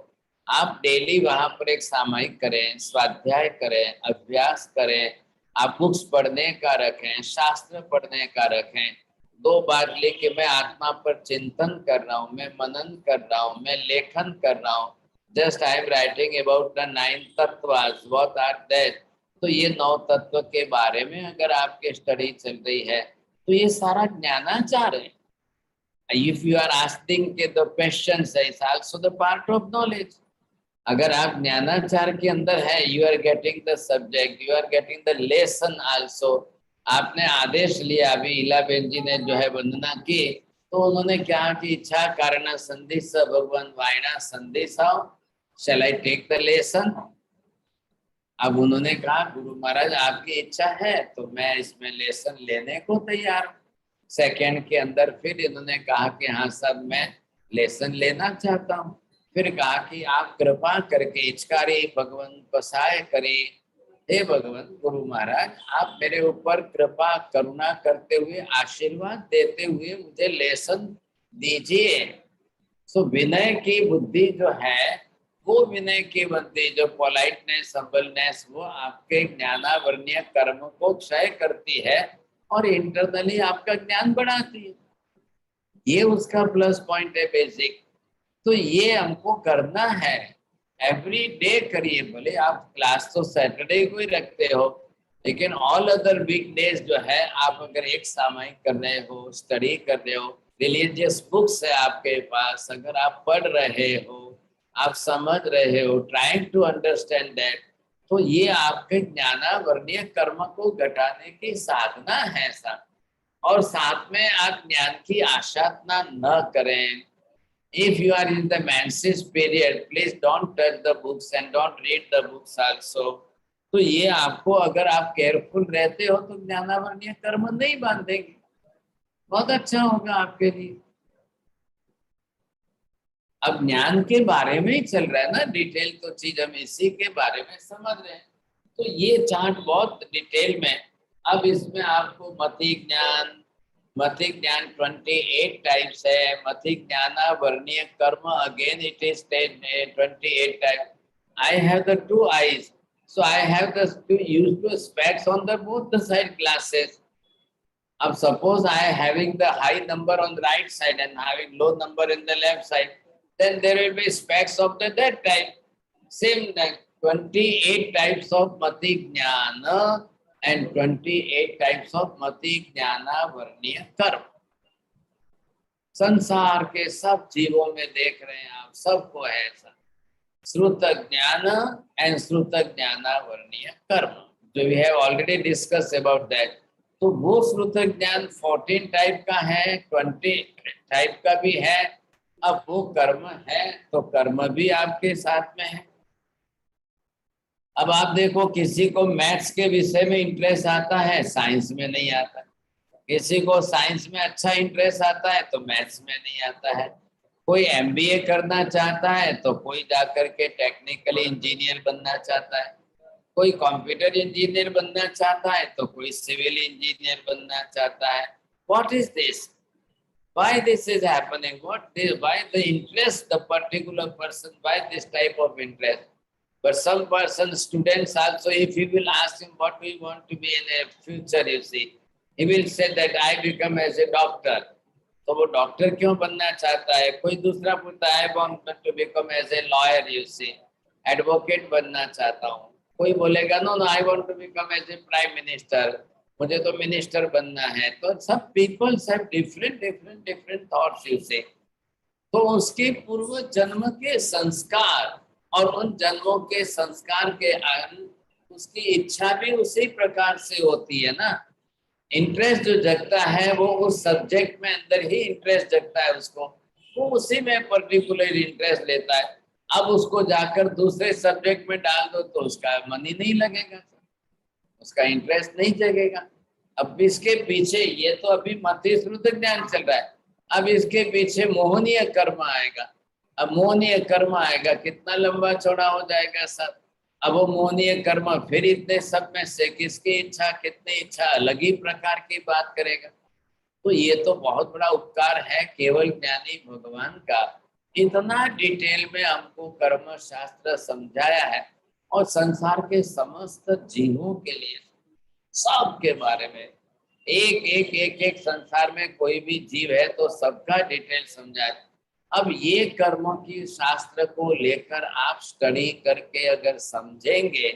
आप डेली वहां पर एक सामायिक करें, स्वाध्याय करें, अभ्यास करें, आप बुक्स पढ़ने का रखें, शास्त्र पढ़ने का रखें, 2 बार लेके मैं आत्मा पर चिंतन कर रहा हूँ, मैं मनन कर रहा हूँ, मैं लेखन कर रहा हूँ, just I am writing about the 9 तत्वास, व्हाट आर दैट, तो ये 9 तत्व के बारे में अगर आपकी स्टडी चल रही है तो ये सारा ज्ञानाचार है। इफ यू आर आस्किंग के the questions is also the part of knowledge. अगर आप ज्ञानाचार के अंदर है, you are getting the subject, you are getting the lesson also. आपने आदेश लिया, अभी इला बेन जी ने जो है वंदना की, तो उन्होंने क्या कि इच्छा कारण संदेश भगवान वायना संदेश, शैल आई टेक द लेसन। अब उन्होंने कहा गुरु महाराज आपकी इच्छा है तो मैं इसमें लेसन लेने को तैयार। सेकंड के अंदर फिर इन्होंने कहा कि हाँ सब मैं लेसन लेना चाहता हूँ। फिर कहा कि आप कृपा करके इचकारी भगवान पसाय करे, हे भगवान गुरु महाराज आप मेरे ऊपर कृपा करुणा करते हुए आशीर्वाद देते हुए मुझे लेसन दीजिए। सो विनय की बुद्धि जो है, वो विनय की बुद्धि जो पोलाइटनेस, हम्बलनेस, वो आपके ज्ञानावर्णीय कर्म को क्षय करती है और इंटरनली आपका ज्ञान बढ़ाती है। ये उसका प्लस पॉइंट है बेसिक। तो ये हमको करना है, एवरी डे करिए। भले आप क्लास तो सैटरडे को ही रखते हो, लेकिन ऑल अदर वीक डेज जो है आप अगर एक सामायिक कर रहे हो, स्टडी कर रहे हो, रिलीजियस बुक्स है आपके पास, अगर आप पढ़ रहे हो, आप समझ रहे हो, ट्राइंग टू अंडरस्टैंड दैट, तो ये आपके ज्ञानावर्णीय कर्म को घटाने की साधना है साथ। और साथ में आप ज्ञान की आशातना न करें। If you are in the menses period, please don't touch the books and don't read the books also. तो ये आपको, अगर आप केयरफुल रहते हो तो ज्ञानावर्णीय कर्म नहीं बांधेंगे, बहुत अच्छा होगा आपके लिए। अब ज्ञान के बारे में ही चल रहा है ना, डिटेल तो चीज हम इसी के बारे में समझ रहे हैं। तो ये चार्ट बहुत डिटेल में, अब इसमें आपको मति ज्ञान 28 टाइप्स है, मति ज्ञानावर्णीय कर्म again it is 28 types. I have the 2 eyes, so I have to use the specs on the both the side glasses. अब suppose I am having the high number on the right side and having low number in the left side, then there will be specs of that type. Same like 28 types of mati jnana and 28 types of mati jnana varniya कर्म। संसार के सब जीवों में देख रहे हैं आप, सबको है ऐसा श्रुत ज्ञान एंड श्रुत ज्ञाना वर्णीय कर्म, जो we have already discuss about that. तो वो श्रुत ज्ञान 14 टाइप का है, 20 टाइप का भी है। अब वो कर्म है तो कर्म भी आपके साथ में है। अब आप देखो, किसी को मैथ्स के विषय में इंटरेस्ट आता है, साइंस में नहीं आता। किसी को साइंस में अच्छा इंटरेस्ट आता है तो मैथ्स में नहीं आता है। कोई एमबीए करना चाहता है तो कोई जाकर के टेक्निकल इंजीनियर बनना चाहता है, कोई कंप्यूटर इंजीनियर बनना चाहता है तो कोई सिविल इंजीनियर बनना चाहता है। What is this? Why this is happening? Why the interest, the particular person, why this type of interest? But some person, students also, if you will ask him what we want to be in a future, you see, he will say that I become as a doctor. तो वो doctor क्यों बनना चाहता है? कोई दूसरा पूछता है, I want to become as a lawyer, you see, advocate बनना चाहता हूँ। कोई बोलेगा no no I want to become as a prime minister, मुझे तो मिनिस्टर बनना है। तो सब peoples have different different different thoughts you say. तो उसके पूर्व जन्म के संस्कार और उन जन्मों के संस्कार के उसकी इच्छा भी उसी प्रकार से होती है ना। इंटरेस्ट जो जगता है वो उस सब्जेक्ट में अंदर ही इंटरेस्ट जगता है उसको, वो उसी में पर्टिकुलर इंटरेस्ट लेता है। अब उसको जाकर दूसरे सब्जेक्ट में डाल दो तो उसका मन ही नहीं लगेगा, उसका इंटरेस्ट नहीं जगेगा। अब इसके पीछे, ये तो अभी मति श्रुत ज्ञान चल रहा है, अब इसके पीछे मोहनीय कर्म आएगा। अब मोहनीय कर्म आएगा, कितना लंबा चौड़ा हो जाएगा सब। अब वो मोहनीय कर्म फिर इतने सब में से किसकी इच्छा कितनी इच्छा अलग ही प्रकार की बात करेगा। तो ये तो बहुत बड़ा उपकार है केवल ज्ञानी भगवान का, इतना डिटेल में हमको कर्म शास्त्र समझाया है और संसार के समस्त जीवों के लिए सब के बारे में एक एक एक एक संसार में कोई भी जीव है तो सबका डिटेल समझाया। अब ये कर्मों की शास्त्र को लेकर आप स्टडी करके अगर समझेंगे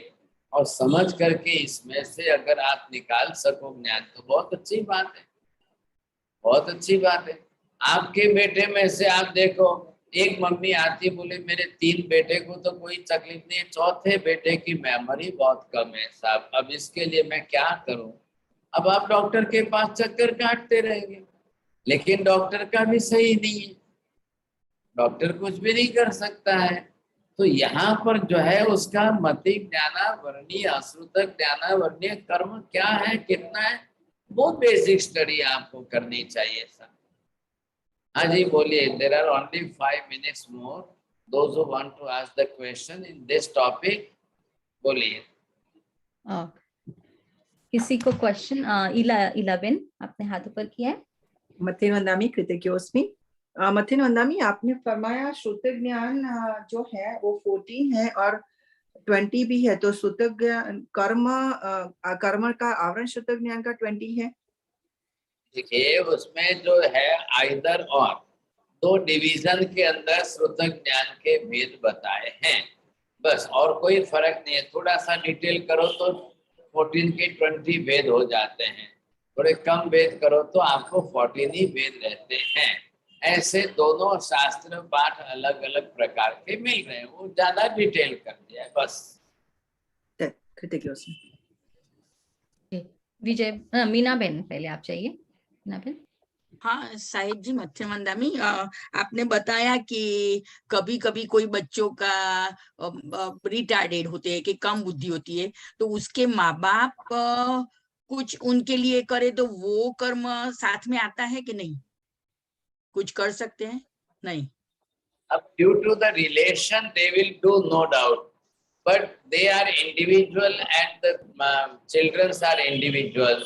और समझ करके इसमें से अगर आप निकाल सको ज्ञान तो बहुत अच्छी बात है, बहुत अच्छी बात है। आपके बेटे में से आप देखो, एक मम्मी आती बोले मेरे 3 बेटे को तो कोई तकलीफ नहीं है, चौथे बेटे की मेमोरी बहुत कम है साहब, अब इसके लिए मैं क्या करूं। अब आप डॉक्टर के पास चक्कर काटते रहेंगे, लेकिन डॉक्टर का भी सही नहीं है, डॉक्टर कुछ भी नहीं कर सकता है। तो यहाँ पर जो है उसका मति ज्ञानावर्णीय अश्रुतक ज्ञानावर्णीय कर्म क्या है कितना है वो बेसिक स्टडी आपको करनी चाहिए सर। हाँ जी बोलिए, there are only 5 minutes more, those who want to ask the question in this topic, बोलिए। किसी को क्वेश्चन? इला बेन आपने हाथ ऊपर किया है। मथिन वंदामी कृतज्ञोस्मि। मथिन वंदामी, आपने फरमाया श्रुत ज्ञान जो है वो 14 है और 20 भी है, तो श्रुत कर्म कर्म का आवरण श्रुत ज्ञान का 20 है। देखिए उसमें जो है आइदर और 2 डिवीजन के अंदर श्रुत ज्ञान के भेद बताए हैं बस, और कोई फर्क नहीं है। थोड़ा सा डिटेल करो तो 14 के 20 भेद हो जाते हैं, थोड़े कम भेद करो तो आपको 14 ही भेद रहते हैं। ऐसे दोनों शास्त्र पाठ अलग अलग प्रकार के मिल रहे हैं, वो ज्यादा डिटेल कर दिया है बस। विजय मीना बेन पहले आप चाहिए। मीना बेन। हाँ साहिब जी, मत्स्य मंदामी, आपने बताया कि कभी कभी कोई बच्चों का रिटार्डेड होते हैं कि कम बुद्धि होती है, तो उसके माँ बाप कुछ उनके लिए करे तो वो कर्म साथ में आता है कि नहीं, कुछ कर सकते हैं? नहीं। अब due to the relation they will do no doubt, but they are individual and the children are individual.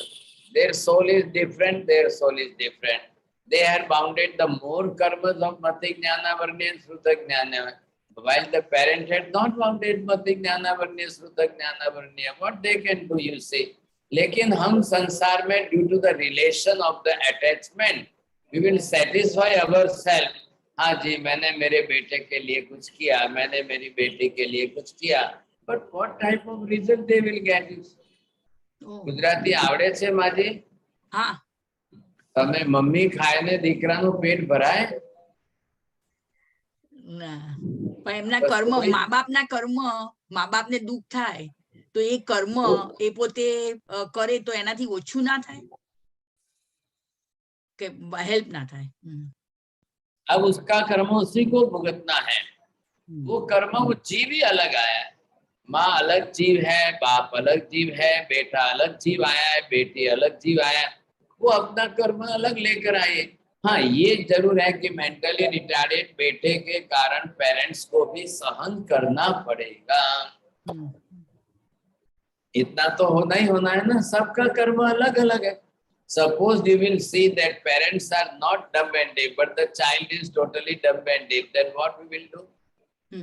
Their soul is different, their soul is different. They are bounded the more karmas of mati jnana varnya and sruta jnana, while the parent had not bounded mati jnana varnya sruta jnana varnya. What they can do, you see. लेकिन हम संसार में due to the relation of the attachment we will satisfy ourselves. हाँ जी मैंने मेरे बेटे के लिए कुछ किया, मैंने मेरी बेटी के लिए कुछ किया, but what type of result they will get it. Gujarati आवड़े छे माजी? हाँ। તમે મમ્મી ખાઈને દીકરાનું પેટ ભરાય? ના, પણ એમના કર્મ, મા બાપના કર્મ, મા બાપને દુઃખ થાય તો એ કર્મ એ પોતે કરે તો એનાથી ઓછું ના થાય કે હેલ્પ ના થાય? अब उसका कर्म उसी को भुगतना है, वो कर्म वो जीव ही अलग आया है। माँ अलग जीव है, बाप अलग जीव है, बेटा अलग जीव आया है, बेटी अलग जीव आया है, वो अपना कर्म अलग लेकर आए। हाँ ये जरूर है कि मेंटली रिटार्डेड बेटे के कारण पेरेंट्स को भी सहन करना पड़ेगा, इतना तो होना ही होना है ना, सबका कर्म अलग अलग है। Suppose you will see that parents are not dumb and deaf, but the child is totally dumb and deaf, then what we will do?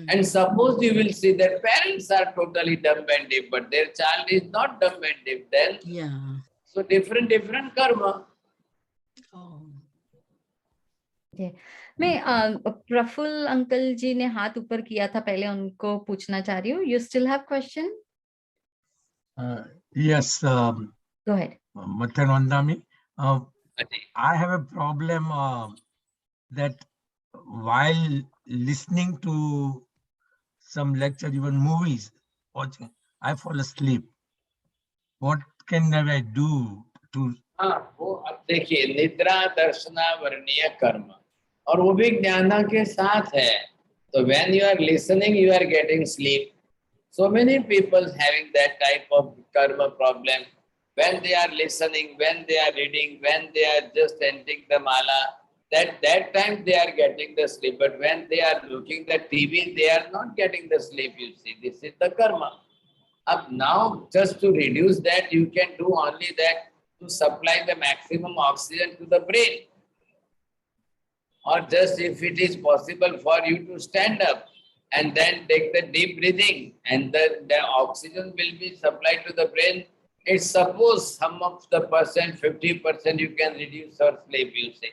And suppose you will see that parents are totally dumb and deaf, but their child is not dumb and deaf, then so different karma. मैं Praful uncle जी ने हाथ ऊपर किया था पहले, उनको पूछना चाह रही हूँ। You still have question? Yes, Go ahead. Mathanandami. I have a problem that while listening to some lecture, even movies, watching, I fall asleep. What can I do to? हाँ, वो अब देखिए, निद्रा दर्शना वर्णीय कर्म, और वो भी ज्ञान के साथ है. तो when you are listening, you are getting sleep. So many people having that type of karma problem. When they are listening, when they are reading, when they are just chanting the mala, that time they are getting the sleep. But when they are looking the TV, they are not getting the sleep. You see, this is the karma. Up now, just to reduce that, you can do only that, to supply the maximum oxygen to the brain. Or just if it is possible for you to stand up and then take the deep breathing, and the oxygen will be supplied to the brain. It's suppose some of the percent, 50% you can reduce or sleep, you say.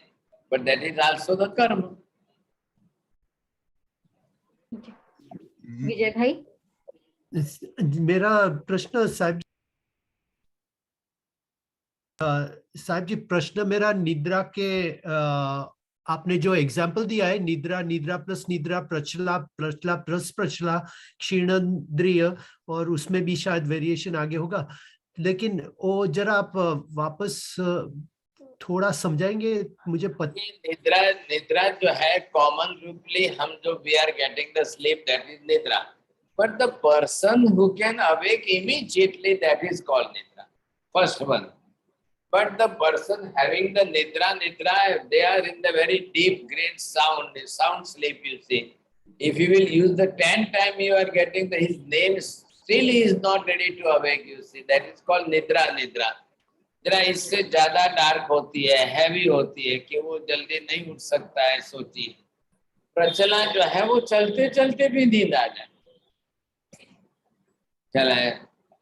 But that is also the karma. विजय भाई, मेरा प्रश्न साहब जी, प्रश्न मेरा निद्रा के आपने जो एग्जाम्पल दिया है, निद्रा, निद्रा प्लस निद्रा, प्रचला, प्रचला प्लस प्रचला, क्षीणेंद्रिय, और उसमें भी शायद वेरिएशन आगे होगा, लेकिन वो जरा आप वापस थोड़ा समझाएंगे मुझे? निद्रा जो है कॉमन रूपली हम जो we are getting the sleep, that is निद्रा. But the person who can awake immediately, that is called निद्रा, first one. But the person having the nidra, they are in the very deep, great sound sleep, you see. If you will use the 10 time you are getting his name, still he is not ready to awake, you see. That is called nidra. जरा इससे ज्यादा dark होती है, heavy होती है, कि वो जल्दी नहीं उठ सकता है, सोचिए. प्रचला जो है वो चलते चलते भी नींद आ जाए. चला है,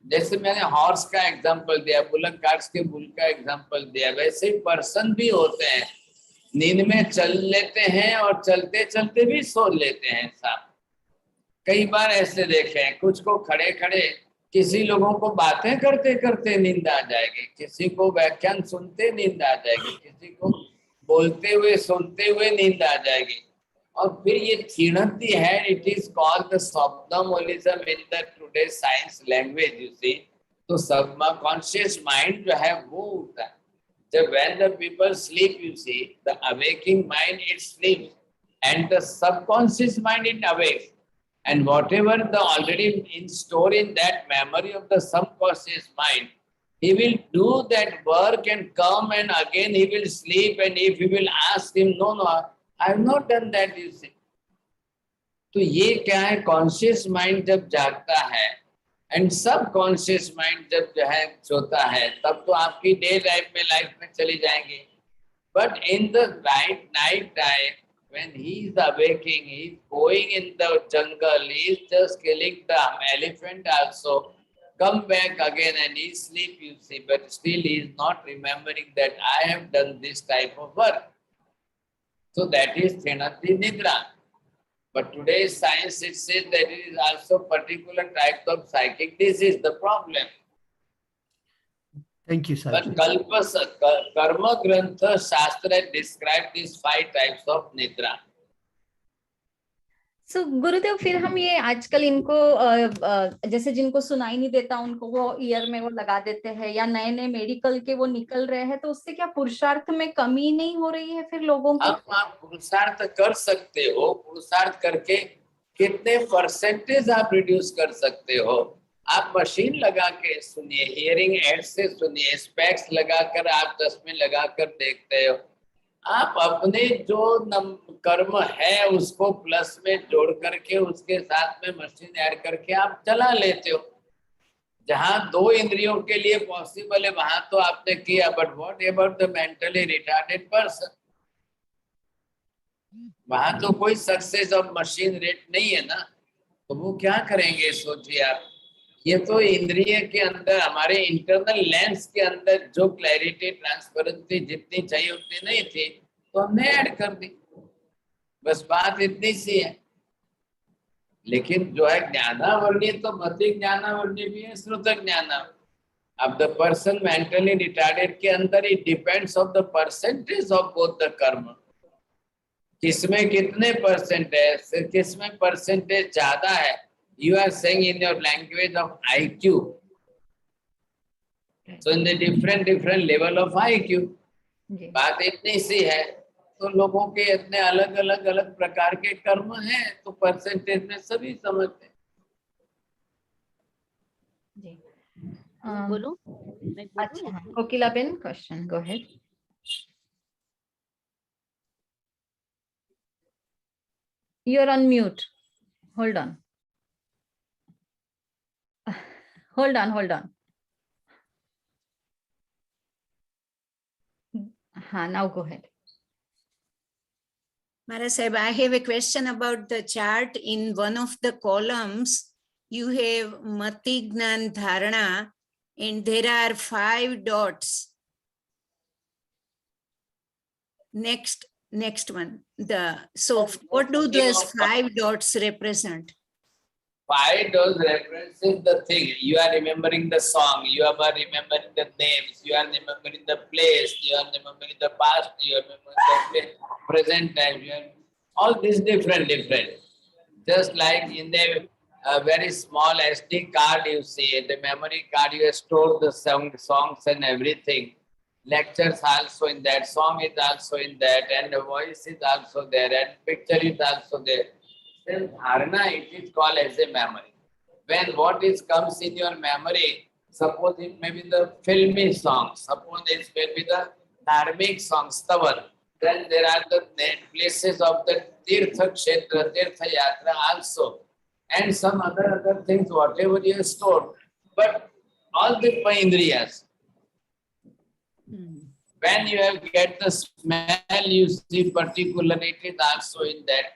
जैसे मैंने हॉर्स का एग्जांपल दिया, बुलक कार्ट्स के बुल का एग्जांपल दिया, वैसे ही पर्सन भी होते हैं, नींद में चल लेते हैं और चलते चलते भी सो लेते हैं. साहब कई बार ऐसे देखे हैं, कुछ को खड़े खड़े, किसी लोगों को बातें करते करते नींद आ जाएगी, किसी को व्याख्यान सुनते नींद आ जाएगी, किसी को बोलते हुए सुनते हुए नींद आ जाएगी. और फिर ये क्षीणति है, it is called the somnambulism in the today science language, you see. तो सबकॉन्शियस माइंड जो है वो उठता है. जब when the people sleep, you see, the awaking mind it sleeps and the subconscious mind it awakes, and whatever the already in store in that memory of the subconscious mind, he will do that work and come and again he will sleep. And if you will ask him, no, I have not done that, you see. तो ये क्या है, conscious mind जब जागता है and सब conscious mind जब जो है सोता है, तब तो आपकी डे लाइफ में चली जाएंगी. But in the night time when he is awaking, he is going in the jungle, he is just killing the elephant also, come back again and he sleep, you see, but still he is not remembering that I have done this type of work. So that is Thenati Nidra. But today's science, it says that it is also particular types of psychic disease, the problem. Thank you, sir. But Kalpas, Karma Grantha Shastra described these 5 types of Nidra. So, गुरुदेव, फिर हम ये आजकल इनको जैसे जिनको सुनाई नहीं देता उनको वो ईयर में वो लगा देते हैं, या नए नए मेडिकल के वो निकल रहे हैं, तो उससे क्या पुरुषार्थ में कमी नहीं हो रही है फिर लोगों को? आप पुरुषार्थ कर सकते हो, पुरुषार्थ करके कितने परसेंटेज आप रिड्यूस कर सकते हो. आप मशीन लगा के सुनिए, हियरिंग एड से सुनिए, स्पेक्स लगाकर आप चश्मे लगाकर देखते हो. आप अपने जो कर्म है उसको प्लस में जोड़ करके उसके साथ में मशीन ऐड करके आप चला लेते हो. जहां 2 इंद्रियों के लिए पॉसिबल है वहां तो आपने किया, but what about the mentally retarded person? वहां तो कोई सक्सेस ऑफ मशीन रेट नहीं है ना, तो वो क्या करेंगे, सोचिए आप. ये तो इंद्रिय के अंदर, हमारे इंटरनल लेंस के अंदर जो क्लैरिटी, ट्रांसपेरेंसी जितनी चाहिए उतनी नहीं थी, तो हमने ऐड कर दी. बस बात इतनी सी है. लेकिन जो है ज्ञानावर्णीय तो मति ज्ञानावर्णीय भी है, श्रुत ज्ञाना। अब द पर्सन मेंटली रिटार्डेड के अंदर it depends of the percentage of both the कर्म, किसमें कितने परसेंट है, किसमें परसेंटेज ज्यादा है। You are saying in your language of IQ, so in the different level of IQ। बात इतनी सी है, तो लोगों के इतने अलग अलग प्रकार के कर्म हैं, तो परसेंटेज में सभी समझते हैं। जी बोलो मैं बोलूं? अच्छा, Kokilaben question, go ahead. You are on mute. Hold on. Hold on. Now go ahead. Maharaj Sahib, I have a question about the chart. In one of the columns, you have Mati Gnan Dharana, and there are 5 dots. Next one. So what do those 5 dots represent? 5 dots represent the thing. You are remembering the song, you are remembering the names, you are remembering the place, you are remembering the past, you are remembering the present time, you are all these different. Just like in the very small SD card, you see, the memory card, you have stored the songs and everything. Lectures also in that, song is also in that, and the voice is also there, and picture is also there. Then dharana, it is called as a memory. When what is comes in your memory, suppose it may be the filmy song, suppose it may be the dharmic song, stavan. Then there are the places of the Tirtha Kshetra, Tirtha Yatra also, and some other things, whatever you have stored. But all the Indriyas, when you have get the smell, you see particularly it is also in that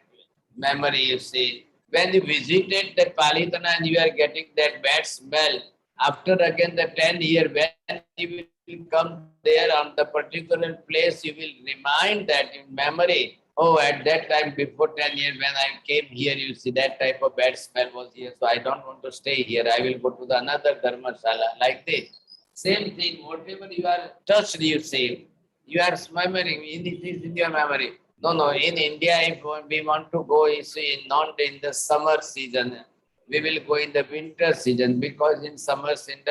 memory, you see. When you visited the Palitana and you are getting that bad smell, after again the 10 year, when you will come there on the particular place, you will remind that in memory, oh, at that time before 10 years when I came here, you see that type of bad smell was here, so I don't want to stay here, I will go to the another Dharmashala, like this. Same thing, whatever you are touched, you see, you are remembering, it is in your memory. No, in India, if we want to go, you see, not in the summer season, we will go in the winter season, because in summer season,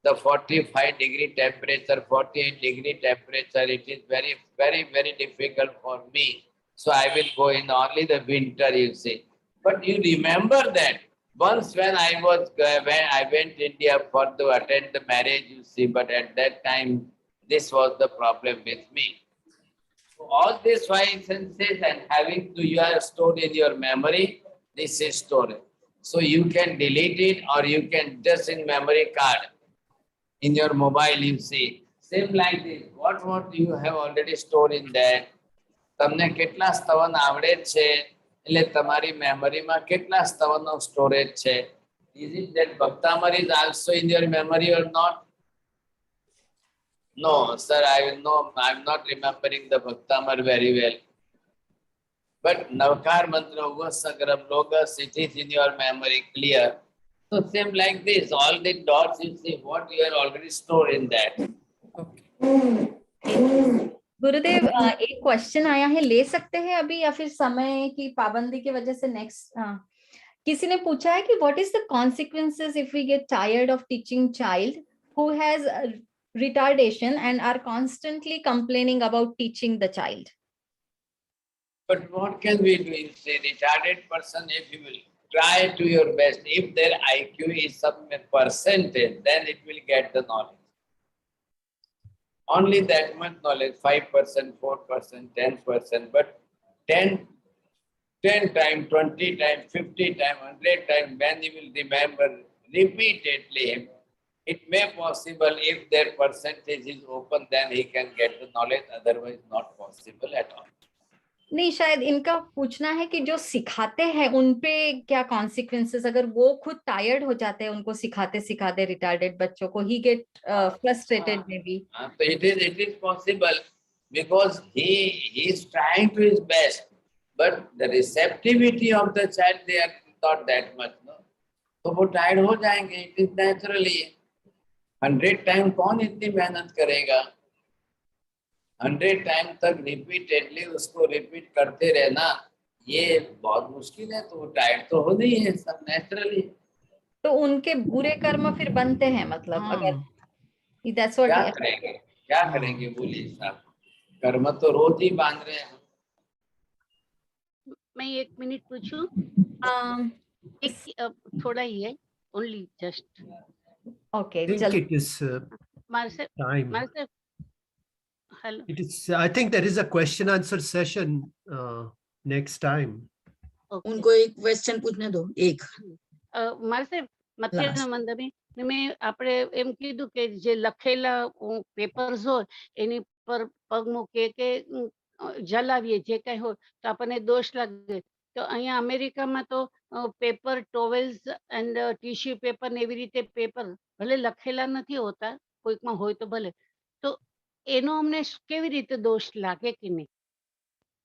the 45-degree temperature, 48-degree temperature, it is very difficult for me. So I will go in only the winter, you see. But you remember that once when I went to India for to attend the marriage, you see, but at that time, this was the problem with me. So all these 5 senses and having to, you are stored in your memory, this is stored. So you can delete it or you can just in memory card. In your mobile, you see. Same like this. What you have already stored in that. તમને કેટલા સ્તવન આવડે છે એટલે તમારી મેમરીમાં કેટલા સ્તવનનો storage છે. Is it that Bhaktamar is also in your memory or not? No, sir, I'm not remembering the Bhaktamar very well. But Navkar Mantra, Uvasagram, Logas, it is in your memory clear. So same like this, all the dots you see what you are already stored in that. गुरुदेव एक question आया है, ले सकते हैं अभी या फिर समय की पाबंदी की वजह से नेक्स्ट? किसी ने पूछा है कि what is the consequences if we get tired of teaching child who has retardation and are constantly complaining about teaching the child. But what can we do? If a retarded person, if you will try to your best, if their IQ is some percentage, then it will get the knowledge. Only that much knowledge, 5%, 4%, 10%, but 10 times, 20 times, 50 times, 100 times, when you will remember repeatedly, it may possible if their percentage is open, then he can get the knowledge, otherwise not possible at all. नहीं, शायद इनका पूछना है कि जो सिखाते हैं उन पे क्या कॉन्सिक्वेंसेस, अगर वो खुद टायर्ड हो जाते हैं उनको सिखाते रिटार्डेड बच्चों को, he get frustrated may be. So it is possible because he is trying to his best, but the receptivity of the child, thought that much, no? तो वो टायर्ड हो जाएंगे, इट इज नेचुरली। 100 टाइम कौन इतनी मेहनत करेगा? 100 time तक repeatedly उसको रिपीट करते रहना ये बहुत मुश्किल है, तो वो टायर्ड तो हो नहीं है, सब नेचुरली। तो उनके बुरे कर्म फिर बनते हैं, मतलब अगर that's what क्या करेंगे, क्या करेंगे बोलिए साहब, कर्म तो रोज ही बांध रहे हैं। मैं 1 मिनट पूछूं? एक थोड़ा ही है, only just. Okay, I think it is मार्से time. Hello, It is. I think there is a question answer session next time. उनको एक क्वेश्चन पूछने दो, एक મારે મધ્યના મંદમે મેં આપણે એમ કીધું કે જે લખેલા પેપર્સ હોય એની પર પગ મૂકે કે જલાવીએ જે કઈ હોય તો આપણને દોષ લાગે. તો અહીંયા અમેરિકામાં તો paper towels and tissue paper ને એવી રીતે પેપર ભલે લખેલા નથી હોતા, કોઈકમાં હોય તો ભલે, તો એનો અમને કેવી રીતે દોષ લાગે કે નહીં?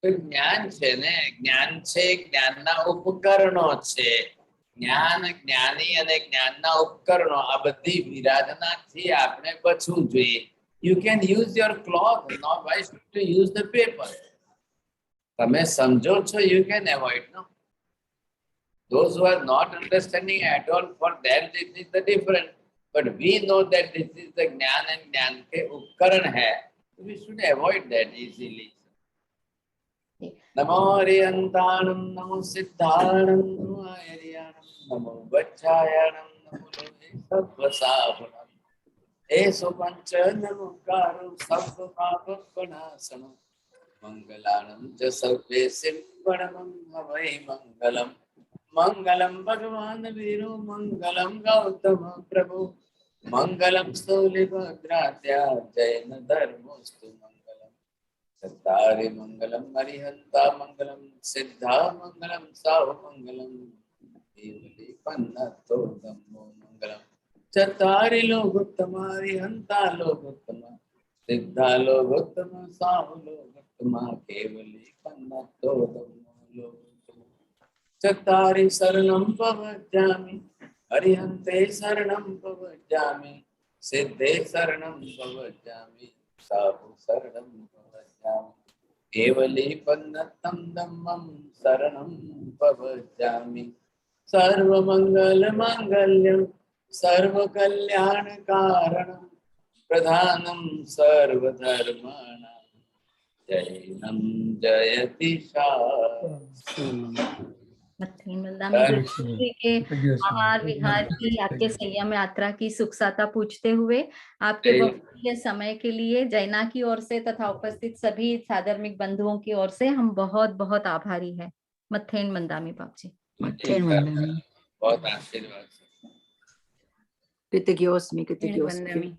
તો જ્ઞાન છે ને, જ્ઞાન છે, જ્ઞાનના ઉપકરણો છે. જ્ઞાન, જ્ઞાની અને જ્ઞાનના ઉપકરણો આ બધી વિરાધનાથી આપણે બચવું જોઈએ. You can use your cloth, not why should you use the paper? તમે સમજો છો, you can avoid, no? Those who are not understanding at all, for them this is the different. But we know that this is the ज्ञान and ज्ञान के उपकरण है, we should avoid that easily. नमो हरिहंताणं, नमो सिद्धाणं, नमो हरियाणं, नमो वज्रायणं, नमो लोहे सत्वसावरणं, एषु पंच नमोकारो सर्व पापप्रणाशनं, मंगलानं च सर्वेषां परमं हवै मंगलम्। मंगलम भगवान वीरो, मंगलम गौतम प्रभु, मंगलम स्थूलिभद्रात्या जैन धर्मोस्तु मंगलम। चत्तारि मंगलम हरिहंता मंगलम, सिद्धा मंगलम साहु मंगलम, देवली पन्नतो धम्मो मंगलम। चत्तारि लोकोत्तमा हरिहंता लोकोत्तमा, सिद्धा लोकोत्तमा साहु लोकोत्तमा, केवली पन्नतो धम्मो लोकोत्तमा। चत्तारि शरणं प्रवज्जामि, हरिहन्ते शरणं प्रवज्जामि, सिद्धे शरणं प्रवज्जामि, साहु शरणं प्रवज्जामि, केवली पन्नतं धम्मं शरणं प्रवज्जामि। सर्वमङ्गलमाङ्गल्यं सर्वकल्याणकारणं, प्रधानं सर्वधर्माणां, जैनं जयति शास्त्रम्। के आहार विहार की, आपके संयम यात्रा की सुखसाता पूछते हुए आपके बहुमूल्य समय के लिए जैना की ओर से तथा उपस्थित सभी साधर्मिक बंधुओं की ओर से हम बहुत बहुत आभारी हैं। मथेन मंदामी बाप जी, बहुत आशीर्वाद। कृतज्ञोस्मि, कृतज्ञोस्मि।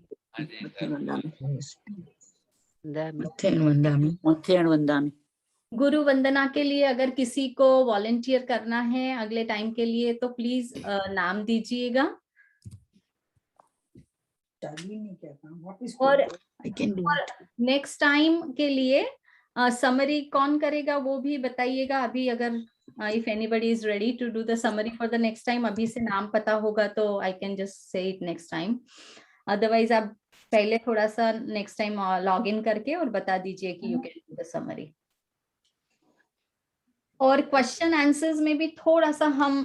गुरु वंदना के लिए अगर किसी को वॉलंटियर करना है अगले टाइम के लिए तो प्लीज नाम दीजिएगा। और नेक्स्ट टाइम के लिए समरी कौन करेगा वो भी बताइएगा। अभी अगर if anybody is ready to do the summary for the next time, अभी से नाम पता होगा तो I can just say it next time. Otherwise आप पहले थोड़ा सा नेक्स्ट टाइम लॉग इन करके और बता दीजिए कि you can do the summary. और क्वेश्चन आंसर्स में भी थोड़ा सा हम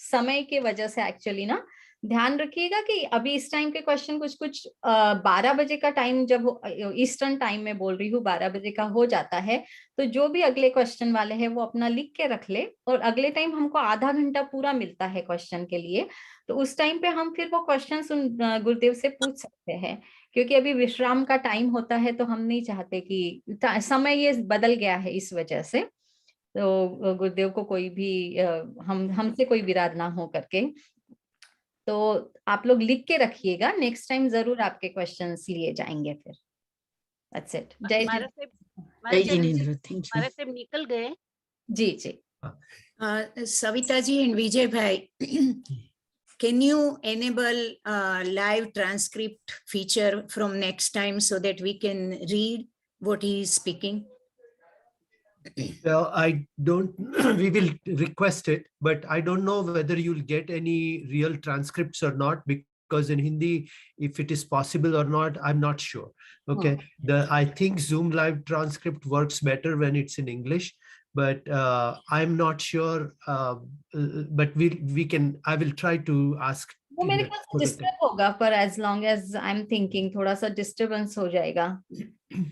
समय के वजह से एक्चुअली ना ध्यान रखिएगा कि अभी इस टाइम के क्वेश्चन कुछ 12 बजे का टाइम, जब ईस्टर्न टाइम में बोल रही हूँ 12 बजे का हो जाता है, तो जो भी अगले क्वेश्चन वाले हैं वो अपना लिख के रख ले। और अगले टाइम हमको आधा घंटा पूरा मिलता है क्वेश्चन के लिए, तो उस टाइम पे हम फिर वो क्वेश्चन गुरुदेव से पूछ सकते हैं, क्योंकि अभी विश्राम का टाइम होता है तो हम नहीं चाहते कि समय ये बदल गया है इस वजह से, तो गुरुदेव को कोई भी हमसे कोई विराध ना हो करके। तो आप लोग लिख के रखिएगा, नेक्स्ट टाइम जरूर आपके क्वेश्चंस लिए जाएंगे फिर। That's it. जय जिनेंद्र, थैंक यू। मारे से निकल गए जी जी। Savita ji and Vijay bhai, can you enable live transcript feature from next time so that we can read what he is speaking? Well, I don't, we will request it, but I don't know whether you'll get any real transcripts or not, because in Hindi, if it is possible or not, I'm not sure. Okay. I think Zoom Live transcript works better when it's in English, but I'm not sure. But I will try to ask. वो मेरे ख्याल से disturb होगा, पर as long as I am thinking थोड़ा सा disturbance हो जाएगा।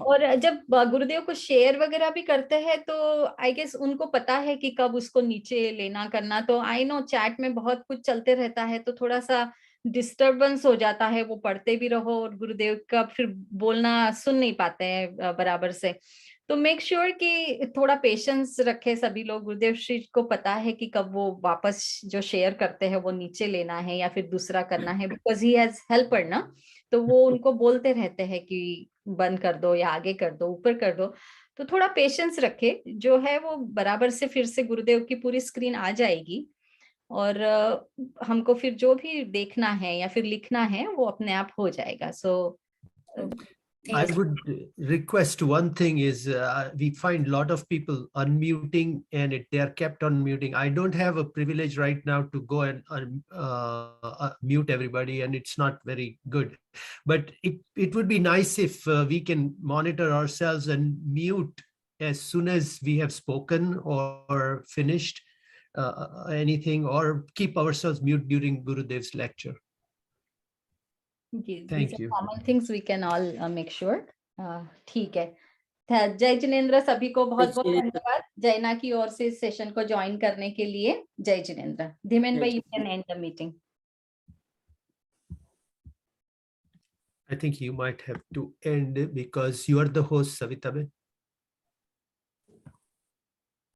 और जब गुरुदेव को शेयर वगैरह भी करते हैं तो आई गेस उनको पता है कि कब उसको नीचे लेना करना, तो आई नो चैट में बहुत कुछ चलते रहता है तो थोड़ा सा डिस्टरबेंस हो जाता है, वो पढ़ते भी रहो और गुरुदेव का फिर बोलना सुन नहीं पाते हैं बराबर से। तो मेक श्योर कि थोड़ा पेशेंस रखे सभी लोग। गुरुदेव श्री को पता है कि कब वो वापस जो शेयर करते हैं वो नीचे लेना है या फिर दूसरा करना है, बिकॉज ही हैज हेल्पर ना, तो वो उनको बोलते रहते हैं कि बंद कर दो या आगे कर दो, ऊपर कर दो। तो थोड़ा पेशेंस रखे, जो है वो बराबर से फिर से गुरुदेव की पूरी स्क्रीन आ जाएगी और हमको फिर जो भी देखना है या फिर लिखना है वो अपने आप हो जाएगा। सो I would request one thing is we find a lot of people unmuting and they are kept on muting. I don't have a privilege right now to go and mute everybody, and it's not very good. But it would be nice if we can monitor ourselves and mute as soon as we have spoken or finished anything, or keep ourselves mute during Gurudev's lecture. Thank you. Common things we can all make sure. ठीक है। जय जिनेंद्र, सभी को बहुत बहुत धन्यवाद जैना की ओर से इस सेशन को ज्वाइन करने के लिए। जय जिनेंद्र। धीमेन भाई, you can end the meeting. I think you might have to end because you are the host, Savita.